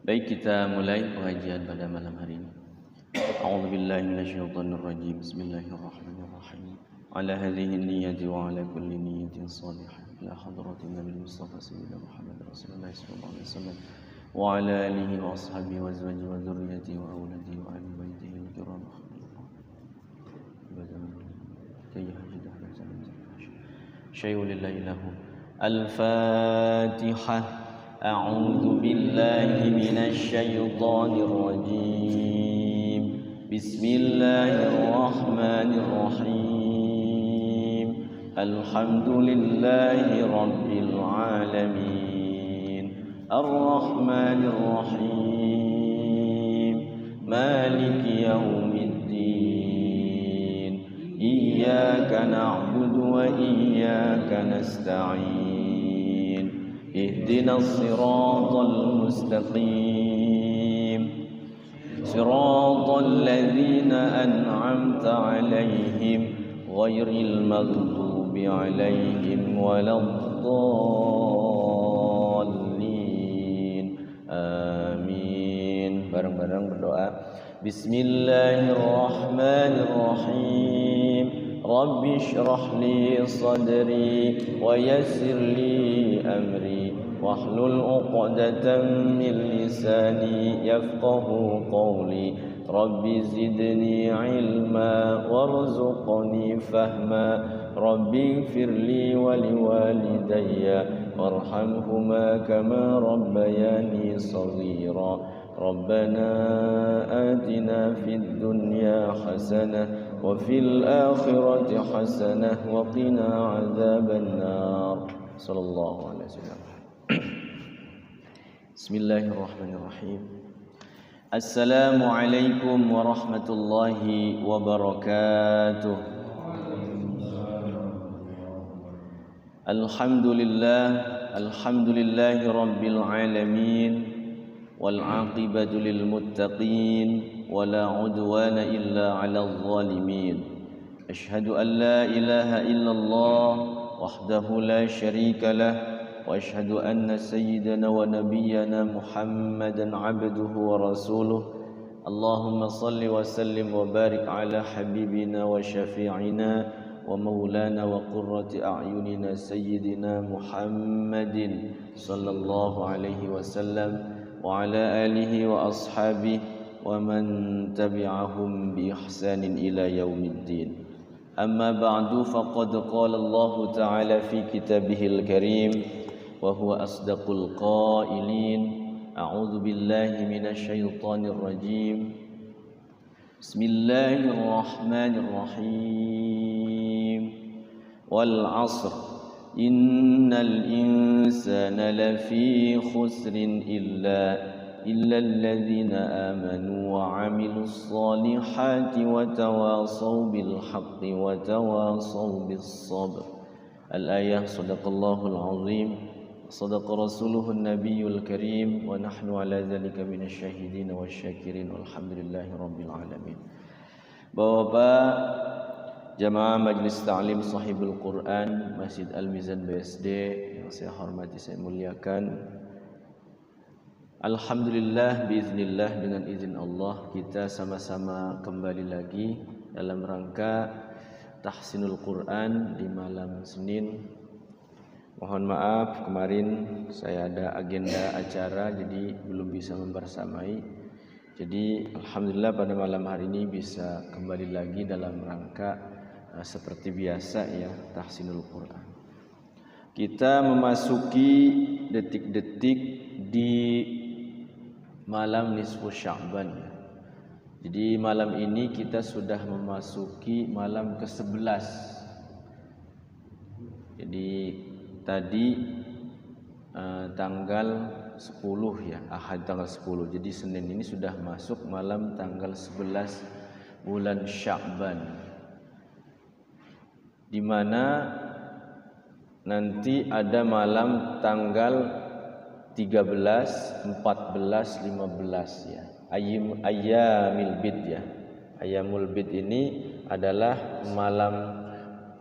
Baik, kita mulai pengajian pada malam hari ini. A'udzubillahi minasyaitonirrajim. Bismillahirrahmanirrahim. Ala hadhihi niyyati wa ala kulli niyyatin salihah. Ila hadratin Nabi Mustafa sayyidina Muhammad Rasulullah sallallahu alaihi wasallam wa ala alihi wa ashabihi wa azwajihi wa dzurriyyatihi wa auladihi wa ahli baitihi al-kiram. Syai'un lillahi lahu. Al-Fatihah. أعوذ بالله من الشيطان الرجيم بسم الله الرحمن الرحيم الحمد لله رب العالمين الرحمن الرحيم مالك يوم الدين إياك نعبد وإياك نستعين اهدنا الصراط المستقيم صراط الذين أنعمت عليهم غير المغضوب عليهم ولا الضالين آمين. Bareng-bareng berdoa. Bismillahirrahmanirrahim. Rabbi shrah li sadri wa yassir li amri wahlul 'uqdatam min lisani yafqahu qawli Rabbi zidni ilma warzuqni fahma Rabbi ighfirli wa liwalidayya warhamhuma kama rabbayani shaghira Rabbana atina fid dunya hasanah wa fil akhirati hasanah wa qina adzaban nar. Sallallahu alaihi wasallam. Bismillahirrahmanirrahim. Assalamualaikum warahmatullahi wabarakatuh. Alhamdulillahi rabbil alamin wal 'aqibatu lil muttaqin wala 'udwana illa 'alal zalimin. Asyhadu an la ilaha illallah wahdahu la syarika lah wa asyhadu anna sayyidana wa nabiyyana Muhammadan 'abduhu wa rasuluh. Allahumma salli wa sallim wa barik ala habibina wa syafi'ina wa maulana wa qurrati a'yunina sayyidina Muhammadin sallallahu alaihi wasallam wa ala alihi wa ashabihi wa man tabi'ahum bi ihsanin ila yaumiddin. Amma ba'du, faqad qala Allah ta'ala fi kitabihil karim wa huwa asdaqul qailin. A'udzu billahi minasy syaithanir rajim. Bismillahirrahmanirrahim. Wal 'asr innal insana lafi khusrin illa alladhina amanu wa 'amilus solihati wa tawasaw bil haqqi wa tawasaw bis sabr. Al-ayah. Sadaqallahul azim, sadaqa rasuluhun nabiyul karim, wa nahnu ala dzalika minasy syahidin wasyakirin walhamdulillahi rabbil alamin. Bapak-bapak jamaah Majelis Ta'lim Sahibul Quran Masjid Al-Mizan BSD yang saya hormati, saya muliakan. Alhamdulillah, biiznillah, dengan izin Allah kita sama-sama kembali lagi dalam rangka tahsinul Quran di malam Senin. Mohon maaf kemarin saya ada agenda acara jadi belum bisa membersamai. Jadi alhamdulillah pada malam hari ini bisa kembali lagi dalam rangka seperti biasa ya, tahsinul Quran. Kita memasuki detik-detik di malam nisfu Sya'ban. Jadi malam ini kita sudah memasuki malam ke-11. Jadi tadi tanggal 10 ya, Ahad tanggal 10. Jadi Senin ini sudah masuk malam tanggal 11 bulan Sya'ban, di mana nanti ada malam tanggal 13, 14, 15 ya. Ayyamil bid ya. Ayyamul bid ini adalah malam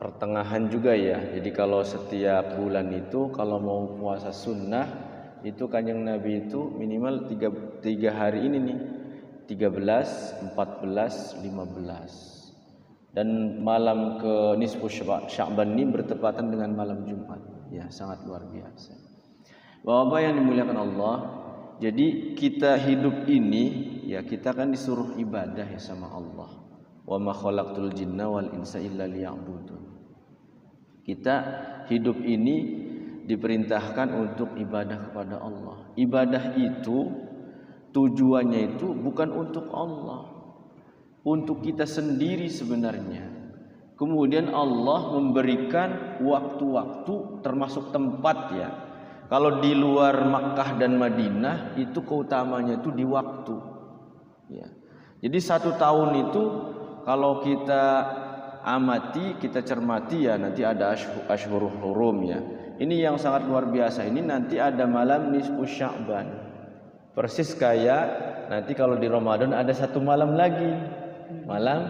pertengahan juga ya. Jadi kalau setiap bulan itu kalau mau puasa sunnah itu Kanjeng Nabi itu minimal tiga hari ini nih, 13, 14, 15. Dan malam ke nisfu Sya'ban ini bertepatan dengan malam Jumat. Ya, sangat luar biasa. Bapak yang dimuliakan Allah, jadi kita hidup ini ya kita kan disuruh ibadah ya sama Allah. Wa ma khalaqtul jinna wal insa illa liya'budun. Kita hidup ini diperintahkan untuk ibadah kepada Allah. Ibadah itu tujuannya itu bukan untuk Allah, untuk kita sendiri sebenarnya. Kemudian Allah memberikan waktu-waktu termasuk tempat ya. Kalau di luar Makkah dan Madinah itu keutamanya itu di waktu ya. Jadi 1 tahun itu kalau kita amati, kita cermati ya, nanti ada Ashhurul Hurum ya. Ini yang sangat luar biasa. Ini nanti ada malam nisfu Sya'ban. Persis kayak nanti kalau di Ramadan ada 1 malam lagi. Malam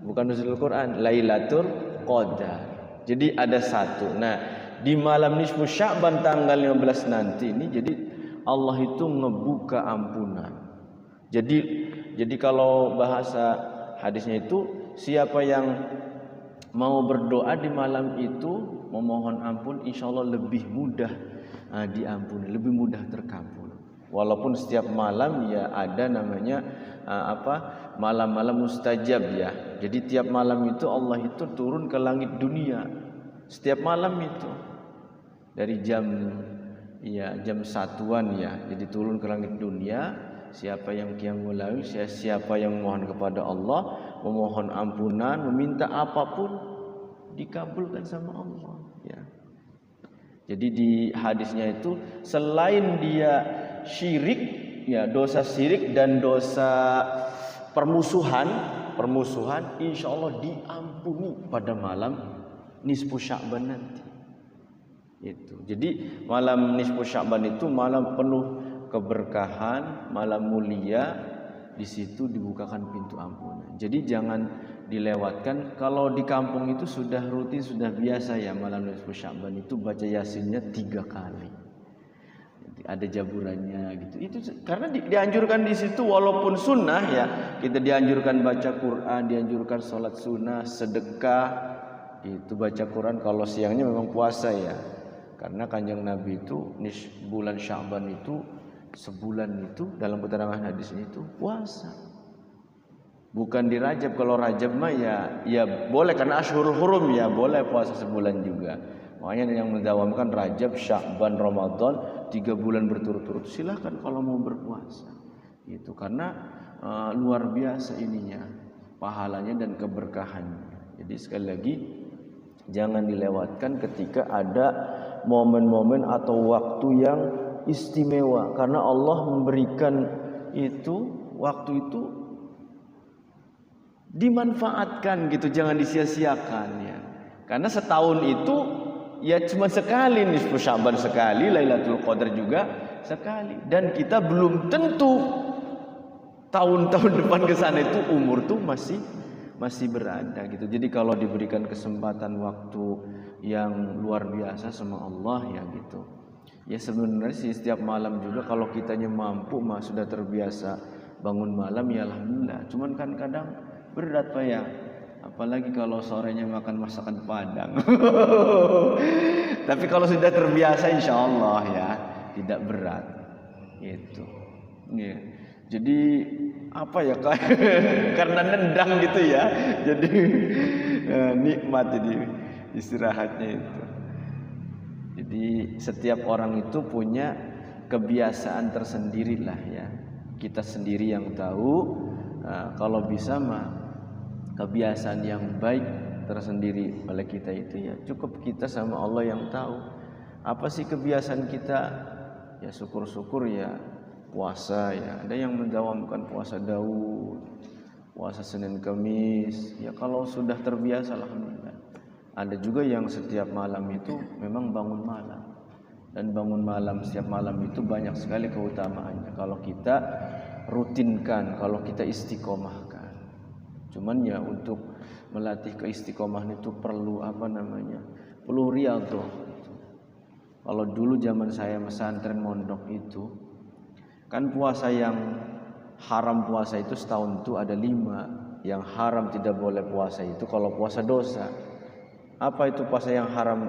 bukan nuzulul Quran, Lailatul Qadar. Jadi ada 1. Nah, di malam nisfu Sya'ban tanggal 15 nanti ini jadi Allah itu ngebuka ampunan. Jadi kalau bahasa hadisnya itu siapa yang mau berdoa di malam itu memohon ampun, insya Allah lebih mudah diampuni, lebih mudah terkabul. Walaupun setiap malam ya ada namanya malam-malam mustajab ya. Jadi tiap malam itu Allah itu turun ke langit dunia. Setiap malam itu dari jam 1-an ya. Jadi turun ke langit dunia. Siapa yang qiyamul lail, siapa yang mohon kepada Allah, memohon ampunan, meminta apapun dikabulkan sama Allah ya. Jadi di hadisnya itu selain dia syirik ya, dosa syirik dan dosa permusuhan insya Allah diampuni pada malam nisfu Sya'ban nanti. Itu. Jadi malam nisfu Sya'ban itu malam penuh keberkahan, malam mulia, di situ dibukakan pintu ampunan. Jadi jangan dilewatkan. Kalau di kampung itu sudah rutin, sudah biasa ya malam nisfu Sya'ban itu baca Yasinnya 3 kali. Jadi ada jaburannya gitu. Itu karena dianjurkan di situ walaupun sunnah ya. Kita dianjurkan baca Quran, dianjurkan sholat sunnah, sedekah. Itu baca Quran kalau siangnya memang puasa ya. Karena Kanjeng Nabi itu bulan Sya'ban itu sebulan itu dalam keterangan hadisnya itu puasa. Bukan di Rajab. Kalau Rajab mah ya boleh karena Ashhurul Hurum ya, boleh puasa sebulan juga. Makanya yang mendawamkan Rajab, Sya'ban, Ramadan 3 bulan berturut-turut silahkan kalau mau berpuasa. Itu karena luar biasa ininya pahalanya dan keberkahannya. Jadi sekali lagi jangan dilewatkan ketika ada momen-momen atau waktu yang istimewa, karena Allah memberikan itu waktu itu dimanfaatkan gitu, jangan disia-siakan ya. Karena setahun itu ya cuma sekali nisfu Sya'ban sekali, Lailatul Qadar juga sekali, dan kita belum tentu tahun-tahun depan ke sana itu umur tuh masih berada gitu. Jadi kalau diberikan kesempatan waktu yang luar biasa sama Allah ya gitu. Ya sebenarnya sih setiap malam juga kalau kitanya mampu sudah terbiasa bangun malam ya alhamdulillah. Cuman kan kadang berat Pak ya. Apalagi kalau sorenya makan masakan Padang. Tapi kalau sudah terbiasa insya Allah ya tidak berat. Gitu. Ya. Jadi apa ya karena nendang gitu ya. Jadi nikmat jadi istirahatnya itu. Jadi setiap orang itu punya kebiasaan tersendiri lah ya. Kita sendiri yang tahu. Kalau bisa kebiasaan yang baik tersendiri oleh kita itu ya cukup kita sama Allah yang tahu. Apa sih kebiasaan kita? Ya syukur-syukur ya puasa ya. Ada yang mendawamkan puasa Daud, puasa Senin Kamis. Ya kalau sudah terbiasa alhamdulillah. Ada juga yang setiap malam itu memang bangun malam. Dan bangun malam setiap malam itu banyak sekali keutamaannya kalau kita rutinkan, kalau kita istiqomahkan. Cuman ya untuk melatih keistiqomahan itu perlu perlu riyadhah. Kalau dulu zaman saya pesantren mondok itu, kan puasa yang haram puasa itu setahun itu ada 5. Yang haram tidak boleh puasa itu kalau puasa dosa. Apa itu puasa yang haram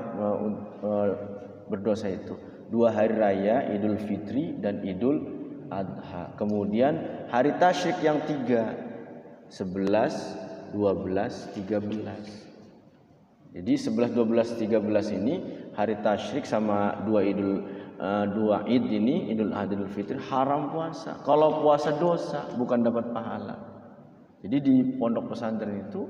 berdosa itu? 2 hari raya, Idul Fitri dan Idul Adha. Kemudian hari tasyrik yang 3, 11, 12, 13. Jadi 11, 12, 13 ini hari tasyrik sama 2 Id ini, Idul Adha, Idul Fitri, haram puasa. Kalau puasa dosa, bukan dapat pahala. Jadi di pondok pesantren itu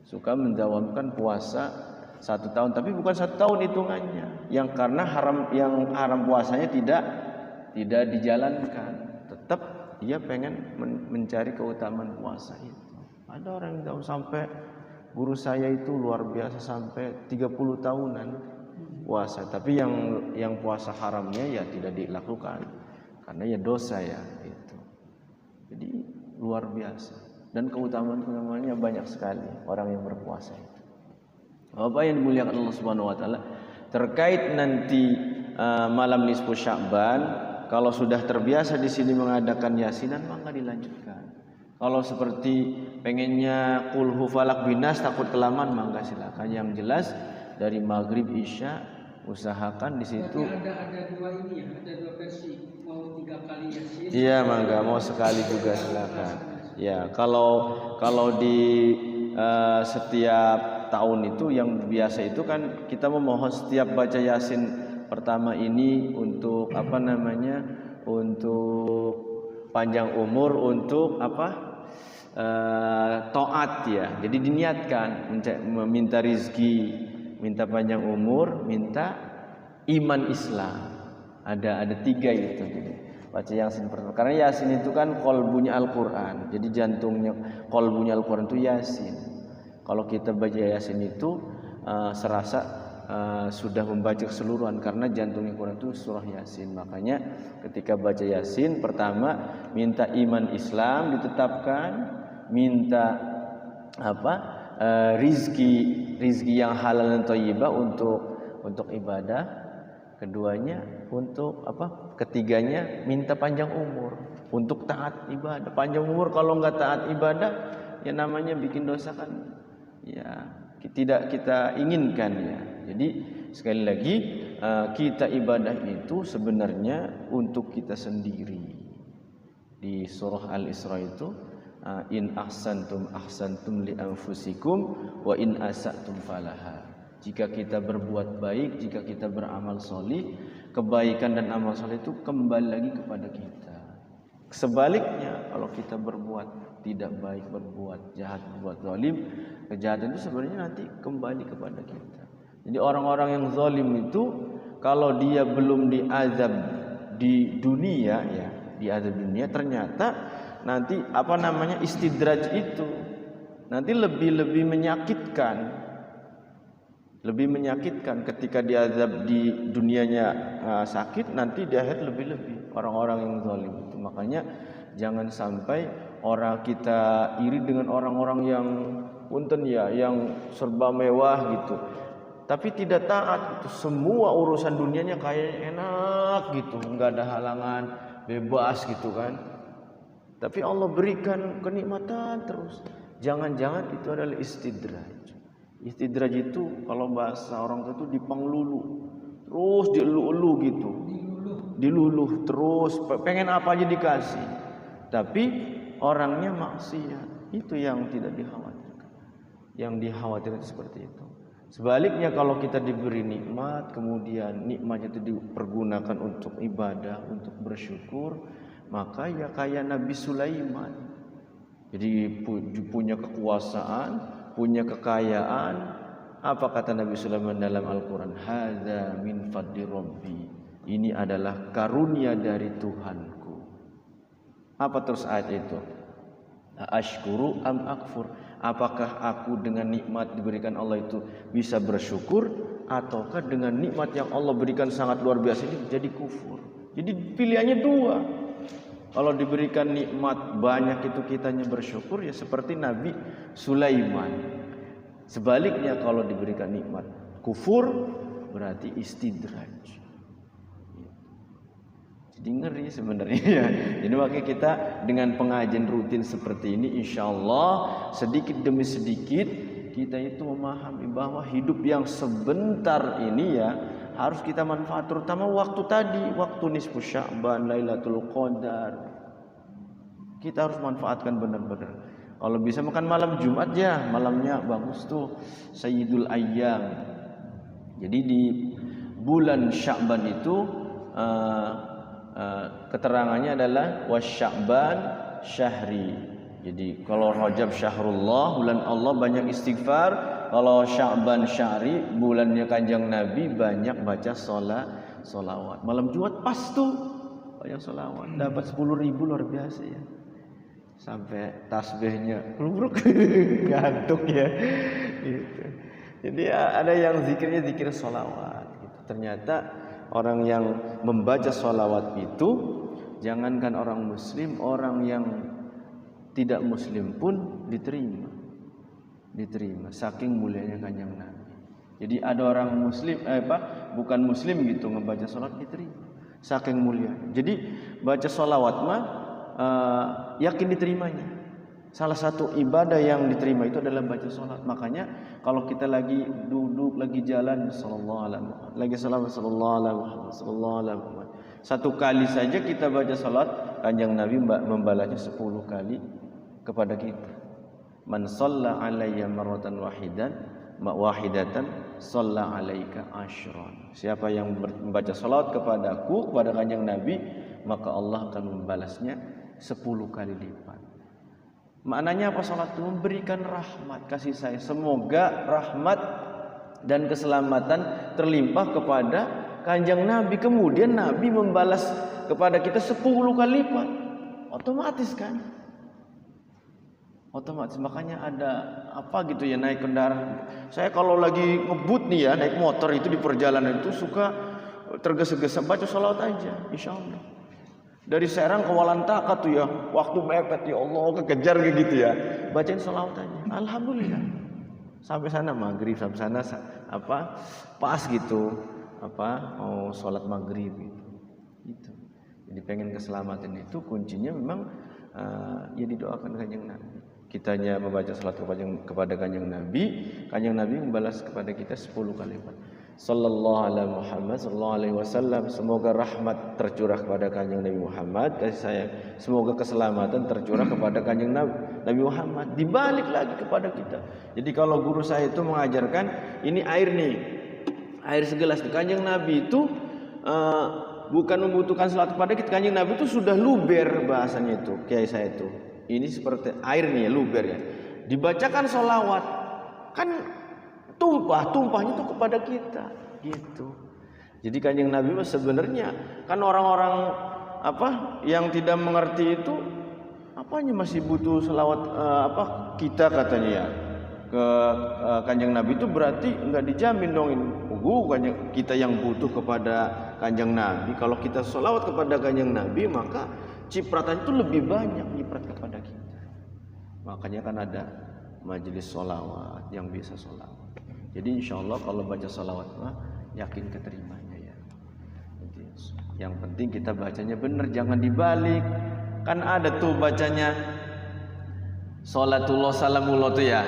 suka mendawamkan puasa 1 tahun, tapi bukan 1 tahun hitungannya. Yang karena haram puasanya tidak dijalankan. Tetap dia pengen mencari keutamaan puasa itu. Ada orang yang sampai, guru saya itu luar biasa, sampai 30 tahunan puasa, tapi yang puasa haramnya ya tidak dilakukan karena ya dosa ya itu. Jadi luar biasa dan keutamaannya banyak sekali orang yang berpuasa itu. Apa yang dimuliakan Allah Subhanahu wa taala terkait nanti malam nisfu Sya'ban, kalau sudah terbiasa di sini mengadakan yasinan maka dilanjutkan. Kalau seperti pengennya qul hu falaq binas takut kelamaan mangga silakan. Yang jelas dari maghrib isya usahakan di situ. Ada 2 ini ya, ada 2 versi. Mau 3 kali yasin. Iya mangga, mau sekali juga silakan. Ya kalau di setiap tahun itu yang biasa itu kan kita memohon setiap baca yasin pertama ini untuk untuk panjang umur, untuk taat ya. Jadi diniatkan meminta rizki, minta panjang umur, minta iman Islam. Ada 3 itu. Baca yasin pertama. Karena yasin itu kan qalbunya Al-Qur'an. Jadi jantungnya qalbunya Al-Qur'an itu yasin. Kalau kita baca yasin itu serasa sudah membaca keseluruhan karena jantungnya Quran itu surah Yasin. Makanya ketika baca Yasin pertama minta iman Islam ditetapkan, minta rizki yang halal dan thayyibah untuk ibadah. Keduanya ketiganya minta panjang umur untuk taat ibadah. Panjang umur kalau nggak taat ibadah ya namanya bikin dosa kan ya tidak kita inginkan ya. Jadi sekali lagi kita ibadah itu sebenarnya untuk kita sendiri. Di surah Al-Isra itu in ahsantum li anfusikum wa in asatum falaha. Jika kita berbuat baik, jika kita beramal solih, kebaikan dan amal solih itu kembali lagi kepada kita. Sebaliknya kalau kita berbuat tidak baik, berbuat jahat, berbuat zalim, kejahatan itu sebenarnya nanti kembali kepada kita. Jadi orang-orang yang zalim itu kalau dia belum diazab di dunia ya, diazab dunia, ternyata nanti istidraj itu nanti lebih menyakitkan. Lebih menyakitkan ketika diazab di dunianya sakit, nanti di akhirat lebih orang-orang yang zalim itu. Makanya jangan sampai orang kita iri dengan orang-orang yang yang serba mewah gitu. Tapi tidak taat itu, semua urusan dunianya kayak enak gitu, enggak ada halangan, bebas gitu kan. Tapi Allah berikan kenikmatan terus. Jangan-jangan itu adalah istidraj. Istidraj itu kalau bahasa orang tua itu dipanglulu, terus dielu-elu gitu, diluluh terus, pengen apa aja dikasih, tapi orangnya maksiat. Itu yang tidak dikhawatirkan. Yang dikhawatirkan itu seperti itu. Sebaliknya kalau kita diberi nikmat, kemudian nikmatnya itu dipergunakan untuk ibadah, untuk bersyukur, maka ya kayak Nabi Sulaiman. Jadi punya kekuasaan, punya kekayaan. Apa kata Nabi Sulaiman dalam Al-Quran? Hadza min fadli Rabbi. Ini adalah karunia dari Tuhanku. Apa terus ayat itu? Ashkuru am akfur. Apakah aku dengan nikmat diberikan Allah itu bisa bersyukur, ataukah dengan nikmat yang Allah berikan sangat luar biasa ini jadi kufur? Jadi pilihannya 2. Kalau diberikan nikmat banyak itu kitanya bersyukur ya seperti Nabi Sulaiman. Sebaliknya kalau diberikan nikmat kufur berarti istidraj. Jadi ngeri sebenarnya ya. Jadi makanya kita dengan pengajian rutin seperti ini, insya Allah sedikit demi sedikit kita itu memahami bahwa hidup yang sebentar ini ya harus kita manfaat, terutama waktu tadi, waktu nisfu Sya'ban, Lailatul Qadar. Kita harus manfaatkan benar-benar. Kalau bisa makan malam Jumat ya, malamnya bagus tuh, Sayyidul Ayyam. Jadi di bulan Sya'ban itu keterangannya adalah wasya'ban syahri. Jadi kalau Rajab syahrullah, bulan Allah, banyak istighfar. Kalau Sya'ban syahri, bulannya Kanjeng Nabi, banyak baca sholawat. Malam Jumat pas tuh banyak sholawat, dapat 10.000, luar biasa ya. Sampai tasbihnya kluruk gantuk ya gitu. Jadi ada yang zikirnya zikir sholawat gitu. Ternyata orang yang membaca sholawat itu, jangankan orang muslim, orang yang tidak muslim pun diterima saking mulianya Kanjeng Nabi. Jadi ada orang muslim bukan muslim gitu ngebaca sholawat diterima saking mulia. Jadi baca sholawat mah yakin diterimanya. Salah satu ibadah yang diterima itu adalah baca sholat. Makanya kalau kita lagi duduk, lagi jalan, sallallahu alaihi wasallam, lagi salawat sallallahu alaihi wasallam, sallallahu alaihi wasallam, satu kali saja kita baca sholat, Kanjeng Nabi membalasnya 10 kali kepada kita. Man shalla alayya marratan wahidatan shalla alaika asyran. Siapa yang membaca sholat kepadaku, kepada Kanjeng Nabi, maka Allah akan membalasnya 10 kali lipat. Maknanya apa salat itu? Memberikan rahmat, kasih sayang. Semoga rahmat dan keselamatan terlimpah kepada Kanjeng Nabi. Kemudian Nabi membalas kepada kita 10 kali lipat. Otomatis kan? Otomatis. Makanya ada apa gitu ya, naik kendaraan. Saya kalau lagi ngebut nih ya, naik motor itu di perjalanan itu suka tergesa-gesa baca sholawat aja, insya Allah. Dari Serang ke Walantaka tuh ya, waktu mepet ya Allah, kekejar kayak gitu ya, bacain sholawat aja, alhamdulillah. Sampai sana maghrib, sampai sana pas gitu, mau sholat maghrib gitu. Jadi pengen keselamatan itu kuncinya memang ya didoakan Kanjeng Nabi. Kitanya membaca salat kepada Kanjeng Nabi, Kanjeng Nabi membalas kepada kita 10 kali lipat. Sallallahu alaihi Muhammad sallallahu alaihi wasallam. Semoga rahmat tercurah kepada Kanjeng Nabi Muhammad, kasih sayang. Semoga keselamatan tercurah kepada Kanjeng Nabi Muhammad. Dibalik lagi kepada kita. Jadi kalau guru saya itu mengajarkan, ini air nih, air segelas. Kanjeng Nabi itu bukan membutuhkan salat kepada kita. Kanjeng Nabi itu sudah luber, bahasanya itu kiai saya itu. Ini seperti air nih ya, luber ya. Dibacakan sholawat kan tumpahnya itu kepada kita gitu. Jadi Kanjeng Nabi sebenarnya kan orang-orang yang tidak mengerti itu apanya masih butuh selawat kita katanya ya ke Kanjeng Nabi, itu berarti enggak dijamin dong ini. Kita yang butuh kepada Kanjeng Nabi. Kalau kita selawat kepada Kanjeng Nabi, maka cipratan itu lebih banyak nyiprat kepada kita. Makanya kan ada majelis sholawat yang bisa sholawat. Jadi insya Allah kalau baca sholawat mah yakin keterimanya ya. Jadi, yang penting kita bacanya benar, jangan dibalik. Kan ada tuh bacanya sholatullah salamullah tuh ya.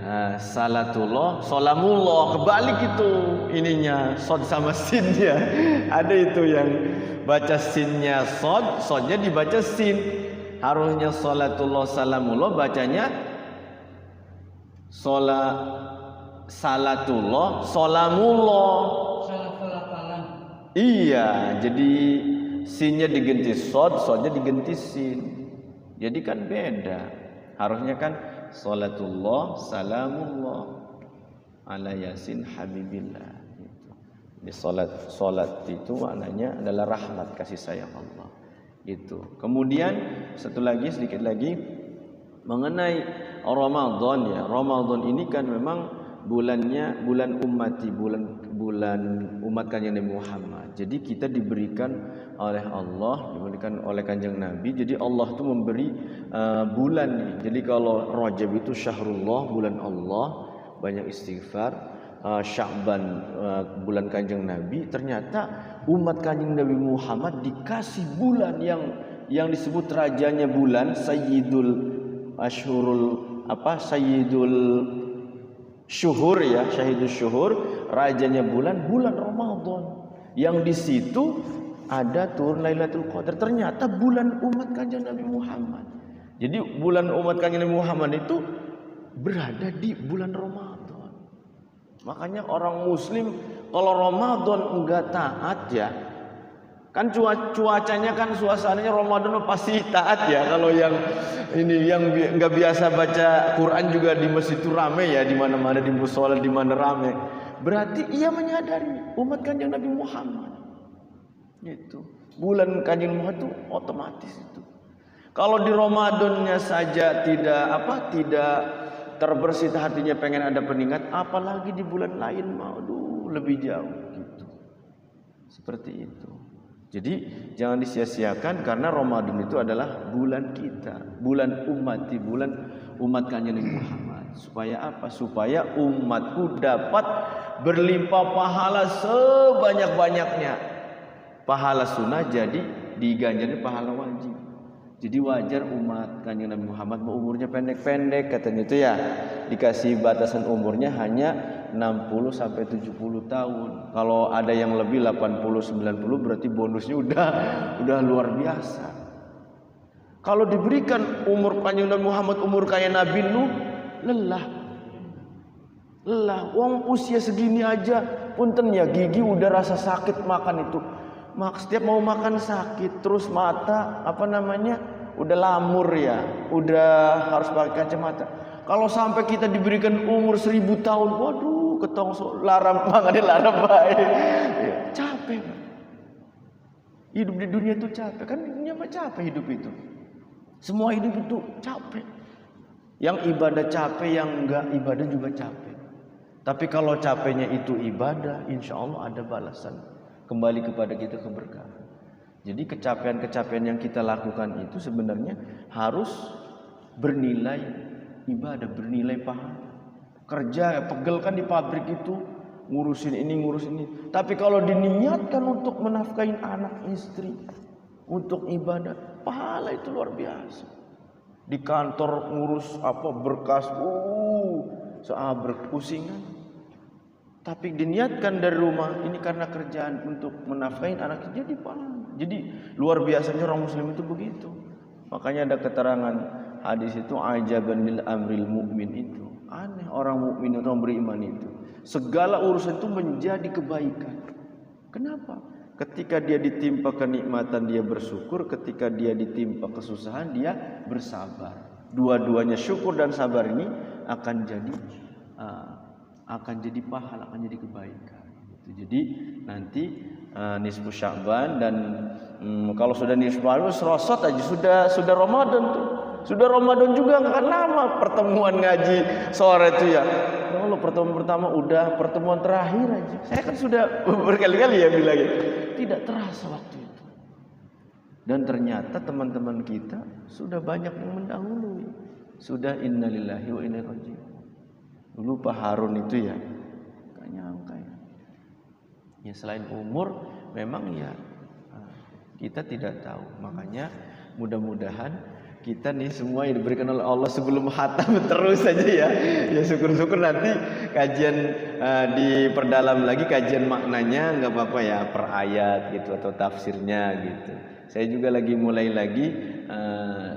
Nah, salatullah salamullah, kebalik itu ininya, sod sama sin ya. Ada itu yang baca sinnya sodnya dibaca sin. Harusnya sholatullah salamullah, bacanya salatullah salamullah. Iya, jadi sinnya diganti sodnya diganti sin. Jadi kan beda. Harusnya kan salatullah salamullah ala yasin habibillah gitu. Di salat itu maknanya adalah rahmat, kasih sayang Allah gitu. Kemudian sedikit lagi mengenai Ramadan ya. Ramadan ini kan memang bulannya bulan ummati, bulan umat Kanjeng Nabi Muhammad. Jadi kita diberikan oleh Allah, diberikan oleh Kanjeng Nabi. Jadi Allah itu memberi bulan nih. Jadi kalau Rajab itu syahrullah, bulan Allah, banyak istighfar. Sya'ban, bulan Kanjeng Nabi, ternyata umat Kanjeng Nabi Muhammad dikasih bulan yang disebut rajanya bulan, Sayyidul Syuhur ya, Syahidul Syuhur, rajanya bulan Ramadan. Yang di situ ada turun Lailatul Qadar. Ternyata bulan umat Kanjeng Nabi Muhammad. Jadi bulan umat Kanjeng Nabi Muhammad itu berada di bulan Ramadan. Makanya orang muslim kalau Ramadan enggak taat ya, kan cuacanya kan suasananya Ramadan pasti taat ya. Kalau yang enggak biasa baca Quran juga di masjid itu rame ya, di mana-mana, di mushola di mana rame. Berarti ia menyadari umat Kanjeng Nabi Muhammad. Itu bulan Kanjeng Muhammad itu otomatis itu. Kalau di Ramadannya saja tidak terbersih hatinya, pengen ada pengingat, apalagi di bulan lain lebih jauh gitu. Seperti itu. Jadi jangan disia-siakan, karena Ramadan itu adalah bulan kita, bulan umat Kanjeng Nabi Muhammad. Supaya apa? Supaya umatku dapat berlimpah pahala sebanyak-banyaknya. Pahala sunnah jadi diganjari pahala wajib. Jadi wajar umat Kanjeng Nabi Muhammad umurnya pendek-pendek katanya itu ya, dikasih batasan umurnya hanya 60 sampai 70 tahun. Kalau ada yang lebih 80 90 berarti bonusnya udah luar biasa. Kalau diberikan umur Kanjeng Nabi Muhammad umur kayak Nabi Nuh, lelah. Wong usia segini aja punten ya, gigi udah rasa sakit makan itu. Setiap mau makan sakit, terus mata udah lamur ya, udah harus pakai kacamata. Kalau sampai kita diberikan umur 1000 tahun, waduh, ketong larang baik. Ya, capek. Hidup di dunia itu capek, kan dunia mah capek hidup itu. Semua hidup itu capek. Yang ibadah capek, yang enggak ibadah juga capek. Tapi kalau capeknya itu ibadah, insya Allah ada balasan. Kembali kepada kita keberkahan. Jadi kecapean-kecapean yang kita lakukan itu sebenarnya harus bernilai ibadah, bernilai pahala. Kerja pegel kan di pabrik itu, ngurusin ini. Tapi kalau diniatkan untuk menafkahin anak istri, untuk ibadah, pahala itu luar biasa. Di kantor ngurus berkas, berpusingan. Tapi diniatkan dari rumah ini karena kerjaan untuk menafkahin anak, jadi pahala. Jadi luar biasanya orang muslim itu begitu. Makanya ada keterangan hadis itu, ajaban lil amril mu'min itu. Aneh orang mukmin, orang beriman itu. Segala urusan itu menjadi kebaikan. Kenapa? Ketika dia ditimpa kenikmatan dia bersyukur, ketika dia ditimpa kesusahan dia bersabar. Dua-duanya syukur dan sabar ini akan jadi pahala, akan jadi kebaikan. Jadi nanti nisfu Sya'ban, dan kalau sudah nisfu Sya'ban serosot aja sudah Ramadan tuh. Sudah Ramadan juga nggak akan lama pertemuan ngaji sore itu ya. Kalau pertemuan pertama udah pertemuan terakhir aja. Saya kan sudah berkali-kali ya bilang tidak terasa waktu itu. Dan ternyata teman-teman kita sudah banyak yang mendahului. Sudah innalillahi wa inna ilaihi raji'un. Dulu Pak Harun itu ya, gak nyangka ya. Ya selain umur, memang ya kita tidak tahu. Makanya mudah-mudahan kita nih semua yang diberikan oleh Allah sebelum khatam terus saja ya. Ya syukur-syukur nanti kajian diperdalam lagi kajian maknanya, nggak apa-apa ya, per ayat gitu atau tafsirnya gitu. Saya juga lagi mulai lagi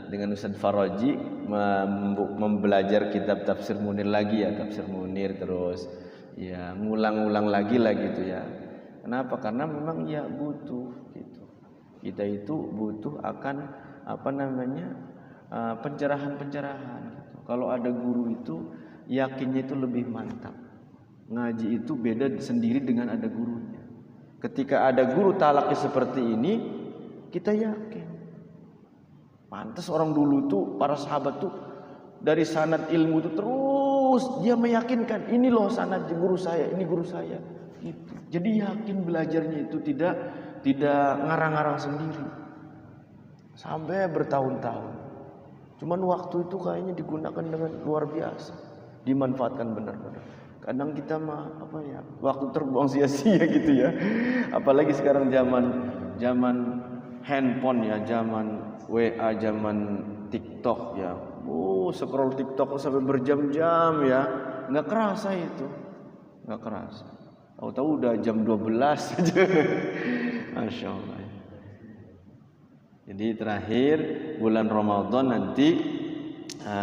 dengan Ustaz Faraji membelajar kitab Tafsir Munir lagi ya, Tafsir Munir, terus ya ngulang-ulang lagi lah gitu ya. Kenapa? Karena memang ya butuh gitu. Kita itu butuh akan pencerahan-pencerahan gitu. Kalau ada guru itu yakinnya itu lebih mantap. Ngaji itu beda sendiri dengan ada gurunya. Ketika ada guru talaki seperti ini, kita yakin. Pantas orang dulu tuh, para sahabat tuh dari sanad ilmu itu terus dia meyakinkan, ini loh sanad guru saya, ini guru saya. Gitu. Jadi yakin belajarnya itu tidak ngarang-ngarang sendiri. Sampai bertahun-tahun. Cuman waktu itu kayaknya digunakan dengan luar biasa, dimanfaatkan benar-benar. Kadang kita mah apa ya, waktu terbuang sia-sia gitu ya. Apalagi sekarang zaman handphone ya, zaman WA, zaman TikTok ya. Scroll TikTok sampai berjam-jam ya. Nggak kerasa itu. Nggak kerasa. Tahu-tahu udah jam 12 aja. Masya Allah. Jadi terakhir bulan Ramadan nanti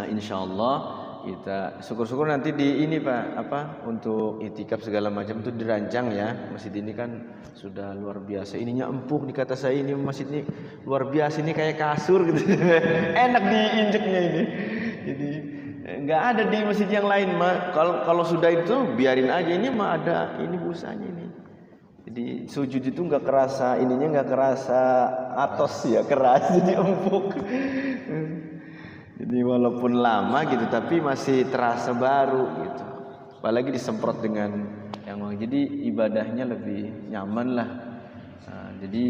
insya Allah kita syukur-syukur nanti di ini Pak, untuk itikaf segala macam itu dirancang ya. Masjid ini kan sudah luar biasa. Ininya empuk, dikata saya ini masjid ini luar biasa, ini kayak kasur gitu. Enak diinjeknya ini. Jadi nggak ada di masjid yang lain mah. Kalau sudah itu biarin aja, ini mah ada ini busanya ini. Jadi sujud itu nggak kerasa, ininya nggak kerasa atos ya, keras jadi empuk. Jadi walaupun lama gitu tapi masih terasa baru gitu. Apalagi disemprot dengan yang jadi ibadahnya lebih nyaman lah. Jadi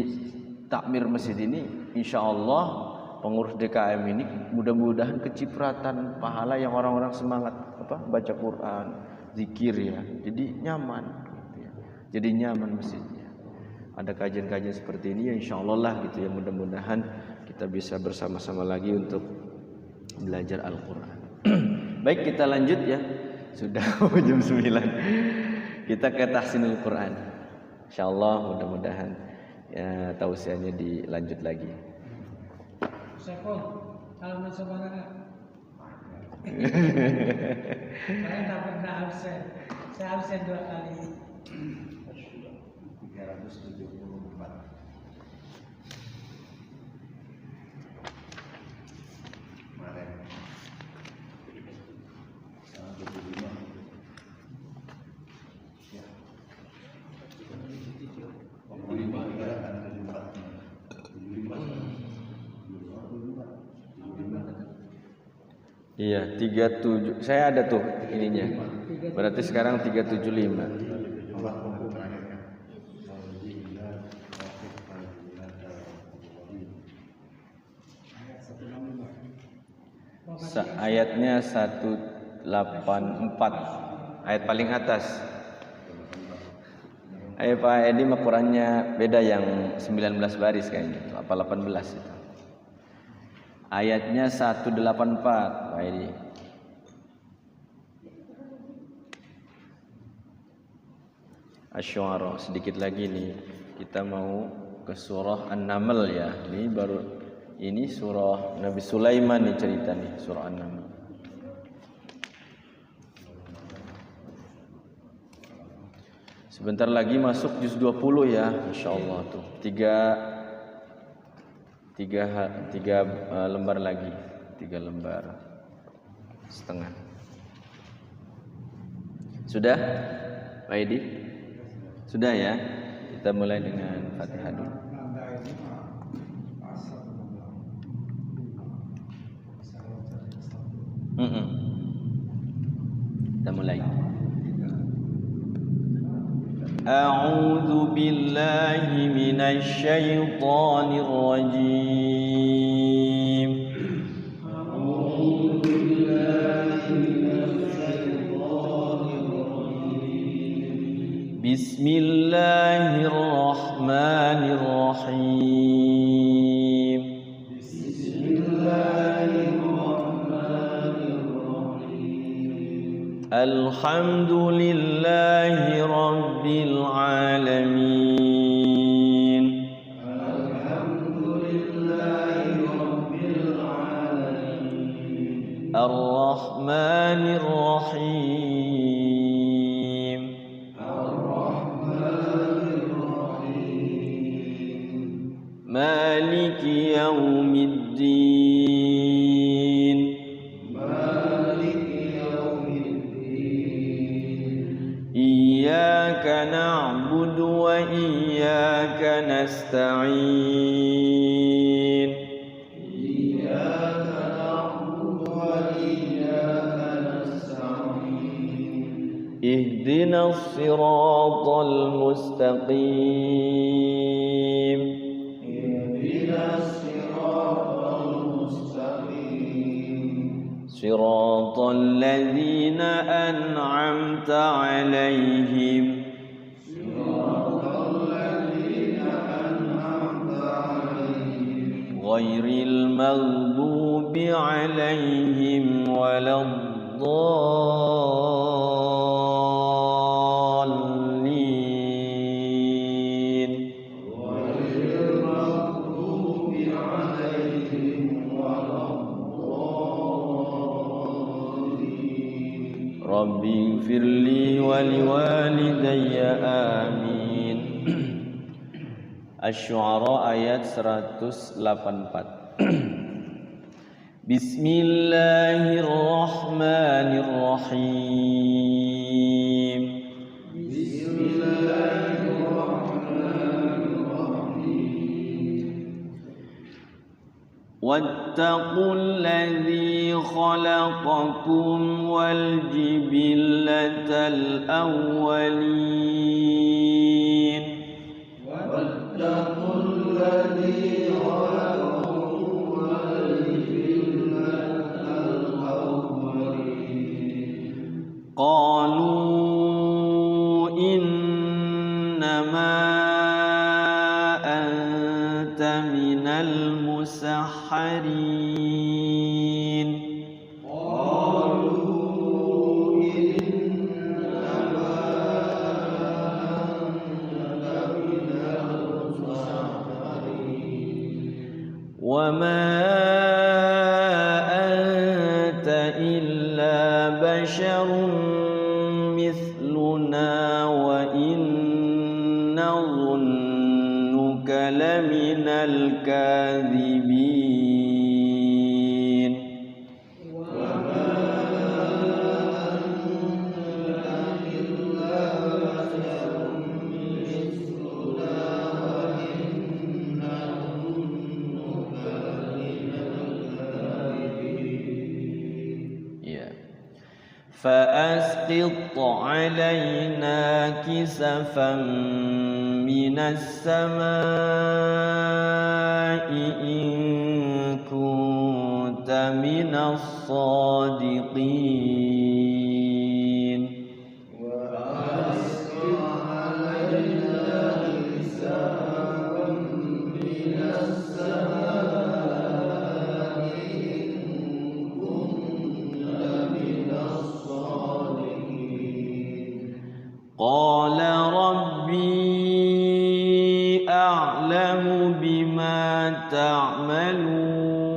takmir masjid ini insya Allah pengurus DKM ini mudah-mudahan kecipratan pahala yang orang-orang semangat baca Quran, zikir ya. Jadi nyaman gitu ya. Jadi nyaman masjidnya. Ada kajian-kajian seperti ini ya insya Allah lah gitu ya. Mudah-mudahan kita bisa bersama-sama lagi untuk belajar Al-Quran. Baik, kita lanjut ya. Sudah jam 9. Kita ke tahsinul Quran. Insyaallah mudah-mudahan ya tausiahnya dilanjut lagi. Sepon, halaman sebenarnya. Saya tak pernah absen. Saya absen 2 kali. 374. Iya, 37. Saya ada tuh ininya. Berarti sekarang 375. Ayatnya 184. Ayat paling atas. Pak Edi Qurannya beda, yang 19 baris kayaknya itu, apa 18 itu. Ayatnya 184 Pak Edi. Asy-Syu'ara, sedikit lagi nih kita mau ke surah An-Naml ya. Ini baru ini surah Nabi Sulaiman nih cerita nih, surah An-Naml. Sebentar lagi masuk juz 20 ya, insyaallah tuh. Tiga lembar lagi, 3 lembar setengah. Sudah, Pak Edi? Sudah ya. Kita mulai dengan Fatihah dulu. Kita mulai. A'udzu billahi minasy syaithanir rajim. A'udzu billahi minasy syaithanir rajim. Bismillahirrahmanirrahim. Bismillahirrahmanirrahim. Alhamdulillahi rabbil alamin. Alhamdulillahi rabbil alamin. Ar-Rahmanir Rahim. Ar-Rahmanir Rahim. Maliki yaumiddin. Maliki yaumiddin. Iyyaka na'budu wa iyyaka nasta'in. Iyyaka na'budu wa iyyaka nasta'in. Ihdinas siratal mustaqim. Ihdinas siratal mustaqim. صراط الذين أنعمت عليهم غير المغضوب عليهم ولا الضالين ربي اغفر لي ولوالدي آمين. Asy-Syu'ara ayat 184. Bismillahirrahmanirrahim. Wattaqul ladzi khalaqakum wal jibillatal awwalin. Qalu innama anta minal musahharin. وما أنت إلا بشر مثلنا وإن نظنك لمن الكاذبين. فأسقط علينا كسفا من السماء إن كنت من الصادقين. قال ربي أعلم بما تعملون.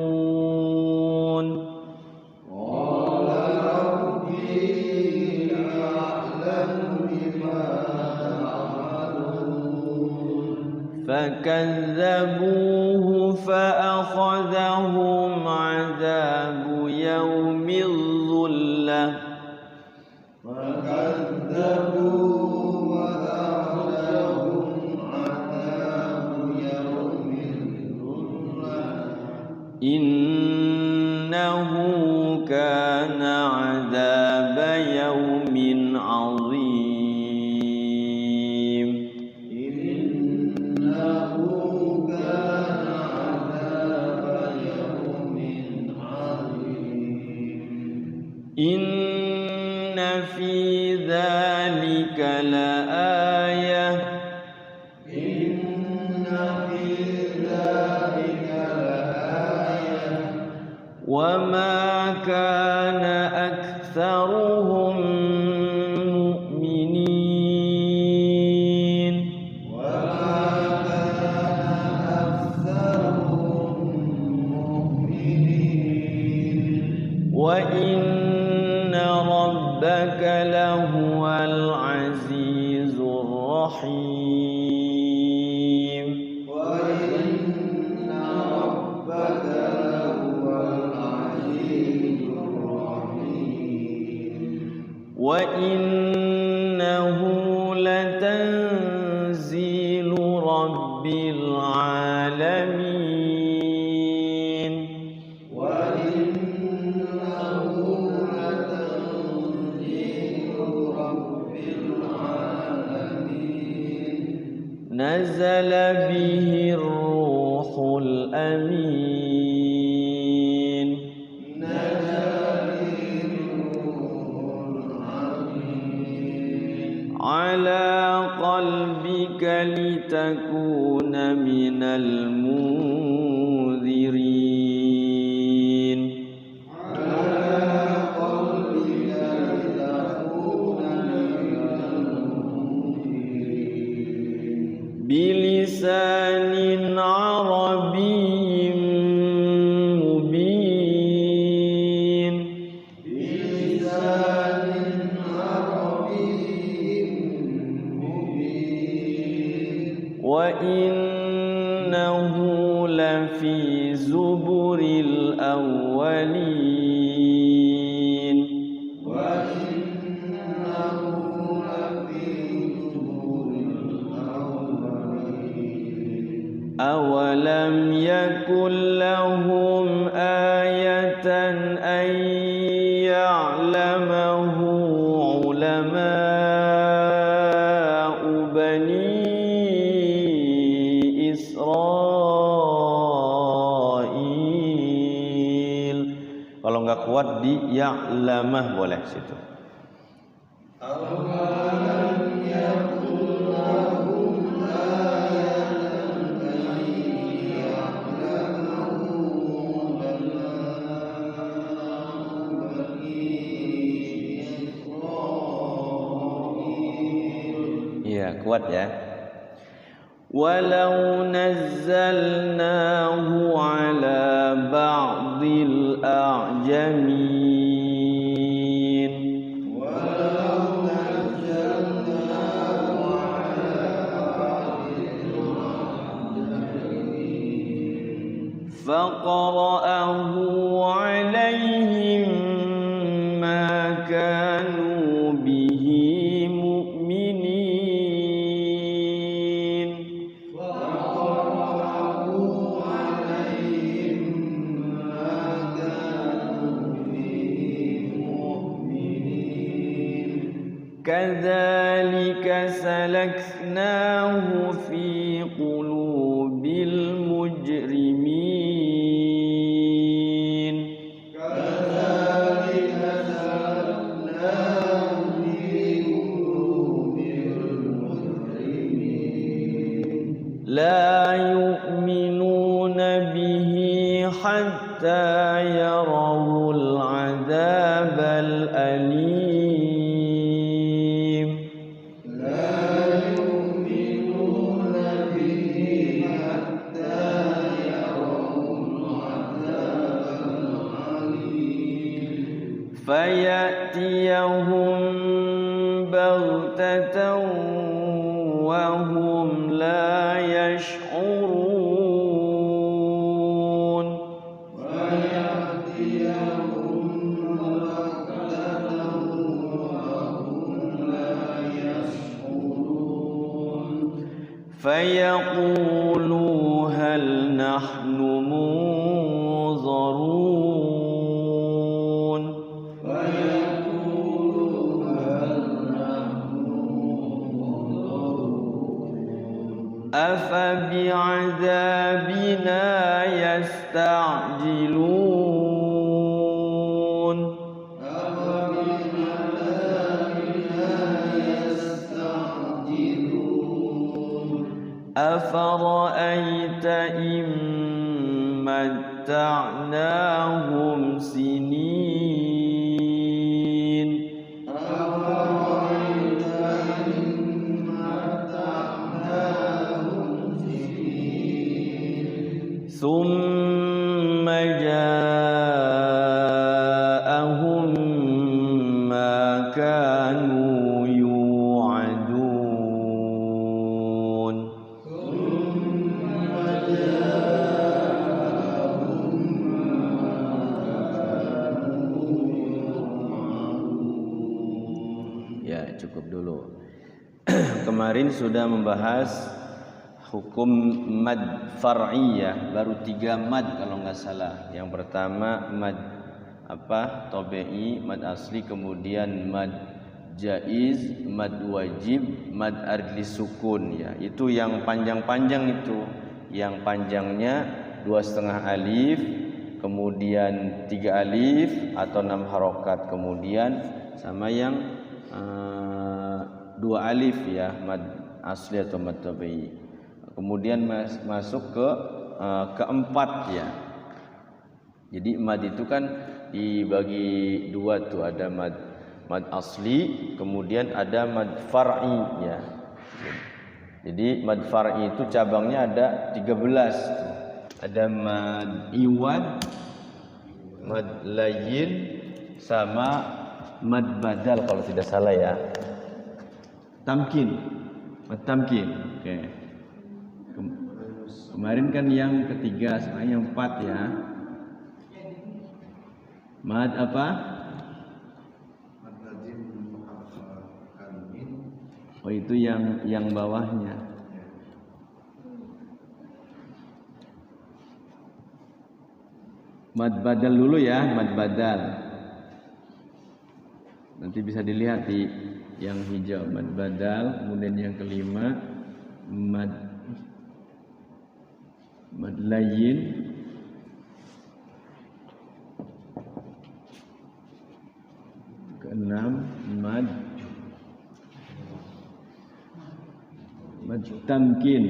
فكذبوه فأخذهم عذاب يوم الظلة. إنه كان عذاب يوم عظيم. إن في ذلك لآية. وما كان أكثرهم مؤمنين. وإن ربك لهو العزيز الرحيم. وإنه لتنزيل رب العالمين. نزل به الروح الأمين. قلبك لتكون من المنذرين بلسان عربي مبين وإنه لفي زبر الأولين أولم يكن لهم آية أن يعلمه علماء بني إسرائيل. Kalau nggak kuat di ya'lamah boleh situ. Iya, kuat ya. Walau nazzalnahu ala ba'dil a'jamin faqara'ahu alaihim ma kanu bihi mu'minin. Kadzalika salaknahu fi qulubil mujrimin. La yu'minuna bihi hatta yarawul 'adzabal alim. فيأتيهم بغتة وهم لا يشعرون. فيقولوا هل نحن منظرون. أفبعذابنا يستعجلون. أفرأيت إن متعناهم سنين. ثم جاءهم ما كانوا يوعدون. Ya, cukup dulu. Kemarin sudah membahas hukum mad far'iyah, baru 3 mad kalau nggak salah. Yang pertama mad tabi'i, mad asli, kemudian mad jaiz, mad wajib, mad adli sukun ya. Itu yang panjang-panjang itu. Yang panjangnya 2,5 alif, kemudian 3 alif atau 6 harokat, kemudian sama yang 2 alif ya, mad asli atau mad tabi'i. Kemudian masuk ke keempat ya. Jadi mad itu kan dibagi dua tuh, ada mad asli, kemudian ada mad far'i ya. Jadi mad far'i itu cabangnya ada 13 tuh. Ada mad iwad, mad layyin, sama mad badal kalau tidak salah ya. Tamkin, mad tamkin. Oke. Kemarin kan yang ketiga, sekarang yang 4 ya. Mad apa? Mad lazim. Oh itu yang bawahnya. Mad badal dulu ya, mad badal. Nanti bisa dilihat di yang hijau, mad badal. Kemudian yang kelima mad layyin. Keenam mad tamkin.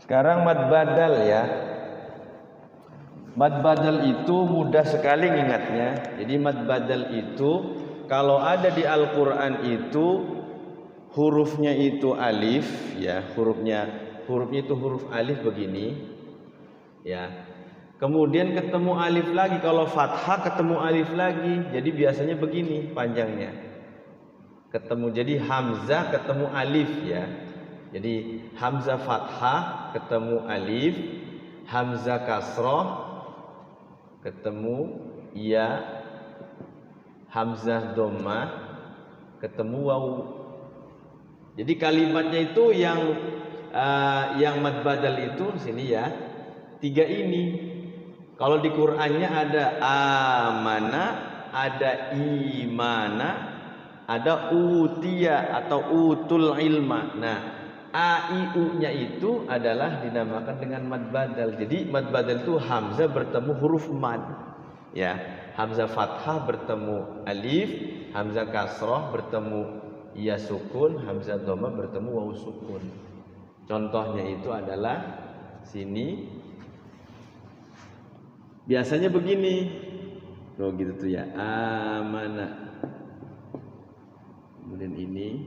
Sekarang mad badal ya. Mad badal itu mudah sekali ingatnya. Jadi mad badal itu kalau ada di Al-Qur'an itu hurufnya itu alif ya, hurufnya itu huruf alif begini ya. Kemudian ketemu alif lagi, kalau fathah ketemu alif lagi. Jadi biasanya begini panjangnya. Ketemu, jadi hamzah ketemu alif ya. Jadi hamzah fathah ketemu alif, hamzah kasroh ketemu ya, hamzah dhammah ketemu waw. Jadi kalimatnya itu yang mad badal itu sini ya, 3 ini. Kalau di Qur'annya ada amana, ada imana, ada utiya atau utul ilma. Nah, a i u-nya itu adalah dinamakan dengan mad badal. Jadi mad badal itu hamzah bertemu huruf mad. Ya, hamzah fathah bertemu alif, hamzah kasroh bertemu ya sukun, hamzah dhammah bertemu waw sukun. Contohnya itu adalah sini. Biasanya begini. Tuh gitu tuh ya. Amana. Kemudian ini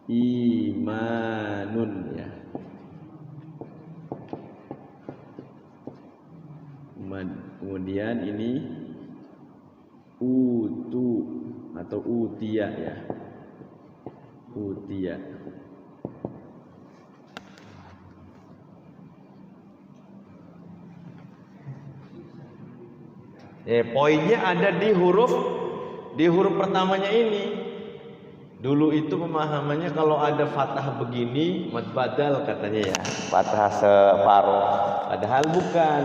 imanun ya. Kemudian ini utu atau utia ya. Utia. Poinnya ada di huruf pertamanya ini. Dulu itu pemahamannya kalau ada fathah begini mad badal katanya ya, fathah separuh. Padahal bukan.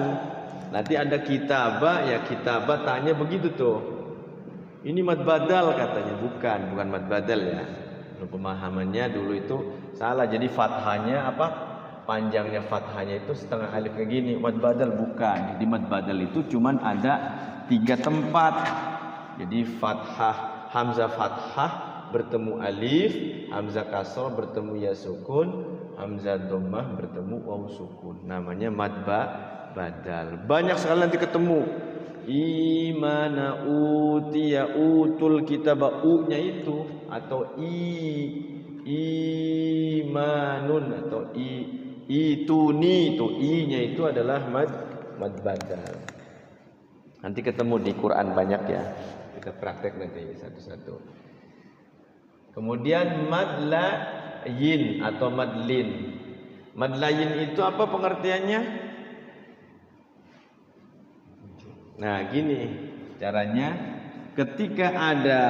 Nanti ada kitabah ya, kitabah tanya begitu tuh. Ini mad badal katanya, bukan mad badal ya. Pemahamannya dulu itu salah. Jadi fathahnya apa? Panjangnya fathahnya itu setengah alif kayak gini. Mad badal bukan. Jadi mad badal itu cuman ada 3 tempat. Jadi fathah, hamzah fathah bertemu alif, hamzah kasroh bertemu ya sukun, hamzah dhammah bertemu waw sukun. Namanya mad badal. Banyak sekali nanti ketemu. Imana utiya utul kitabah, u-nya itu atau imanun atau ituni itu i-nya itu adalah mad badal. Nanti ketemu di Quran banyak ya. Kita praktek nanti satu-satu. Kemudian mad layyin atau mad lin. Mad layyin itu apa pengertiannya? Nah, gini caranya. Ketika ada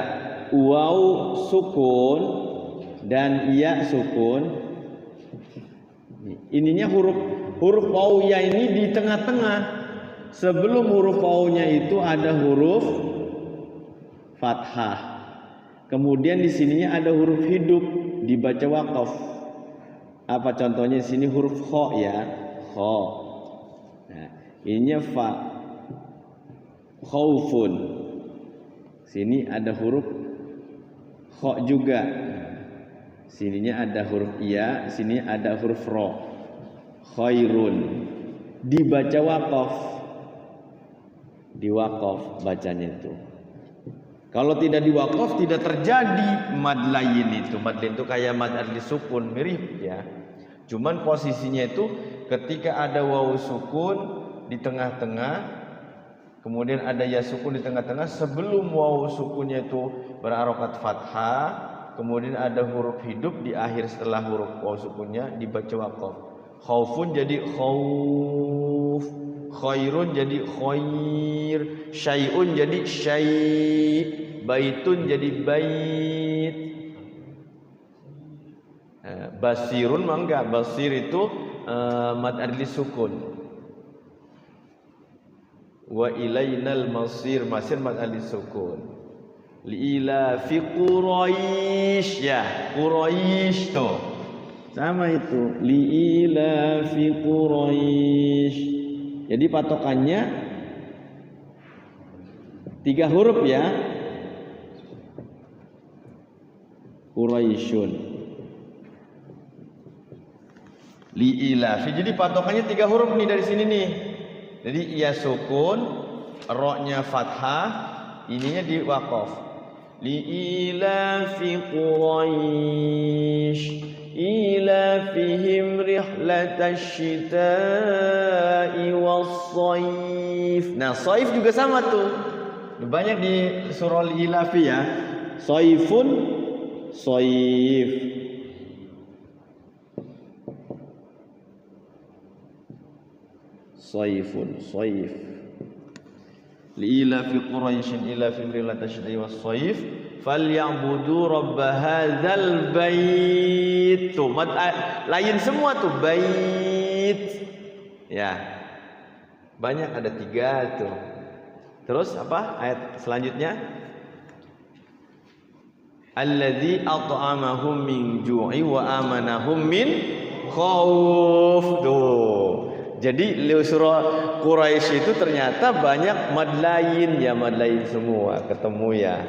waw sukun dan ya sukun, ininya huruf waw ya ini di tengah-tengah. sebelum huruf wawunya itu ada huruf fathah. Kemudian di sininya ada huruf hidup dibaca waqaf. Apa contohnya di sini huruf kha ya, kha. Nah, ininya fa. Khaufun. Sini ada huruf kha juga. Sininya ada huruf iya, sini ada huruf ro. Khairun. Dibaca waqaf. Di waqaf bacanya itu. Kalau tidak diwakaf tidak terjadi mad lain itu. Mad lain itu kayak mad adli sukun, mirip ya. Cuman posisinya itu ketika ada wawu sukun di tengah-tengah, kemudian ada ya sukun di tengah-tengah, sebelum wawu sukunnya itu berharokat fathah, kemudian ada huruf hidup di akhir setelah huruf wawu sukunnya dibaca waqaf. Khaufun jadi khauf, khairun jadi khair, syai'un jadi syai', baitun jadi bait. Basirun mah enggak, basir itu mad adli sukun. Wa ilainal masir, masir mad adli sukun. Li ila fi quraish ya, quraish tuh. Sama itu, li ila fi quraish. Jadi patokannya 3 huruf ya. Quraisyun. Li'ilafi. Jadi patokannya 3 huruf nih dari sini nih. Jadi iya sukun, ro-nya fathah, ininya di waqaf. Li'ilafi Quraisy ilafihim rihlatash syita'i was-shaif. Nah, shaif juga sama tuh. Banyak di surah Al-Ilafi ya. Shaifun, shaif. Shaifun, shaif. Li'ilafi Quraisyin ilafihim rihlatash syita'i was-shaif. Falyabudu rabb hadzal bait. Tuh, lain semua tuh bait. Ya. Banyak ada 3 tuh. Terus apa? Ayat selanjutnya. Alladzi at'amahum min ju'i wa amanahum min khauf. Tuh. Jadi surah Quraisy itu ternyata banyak mad lain ya, mad lain semua ketemu ya.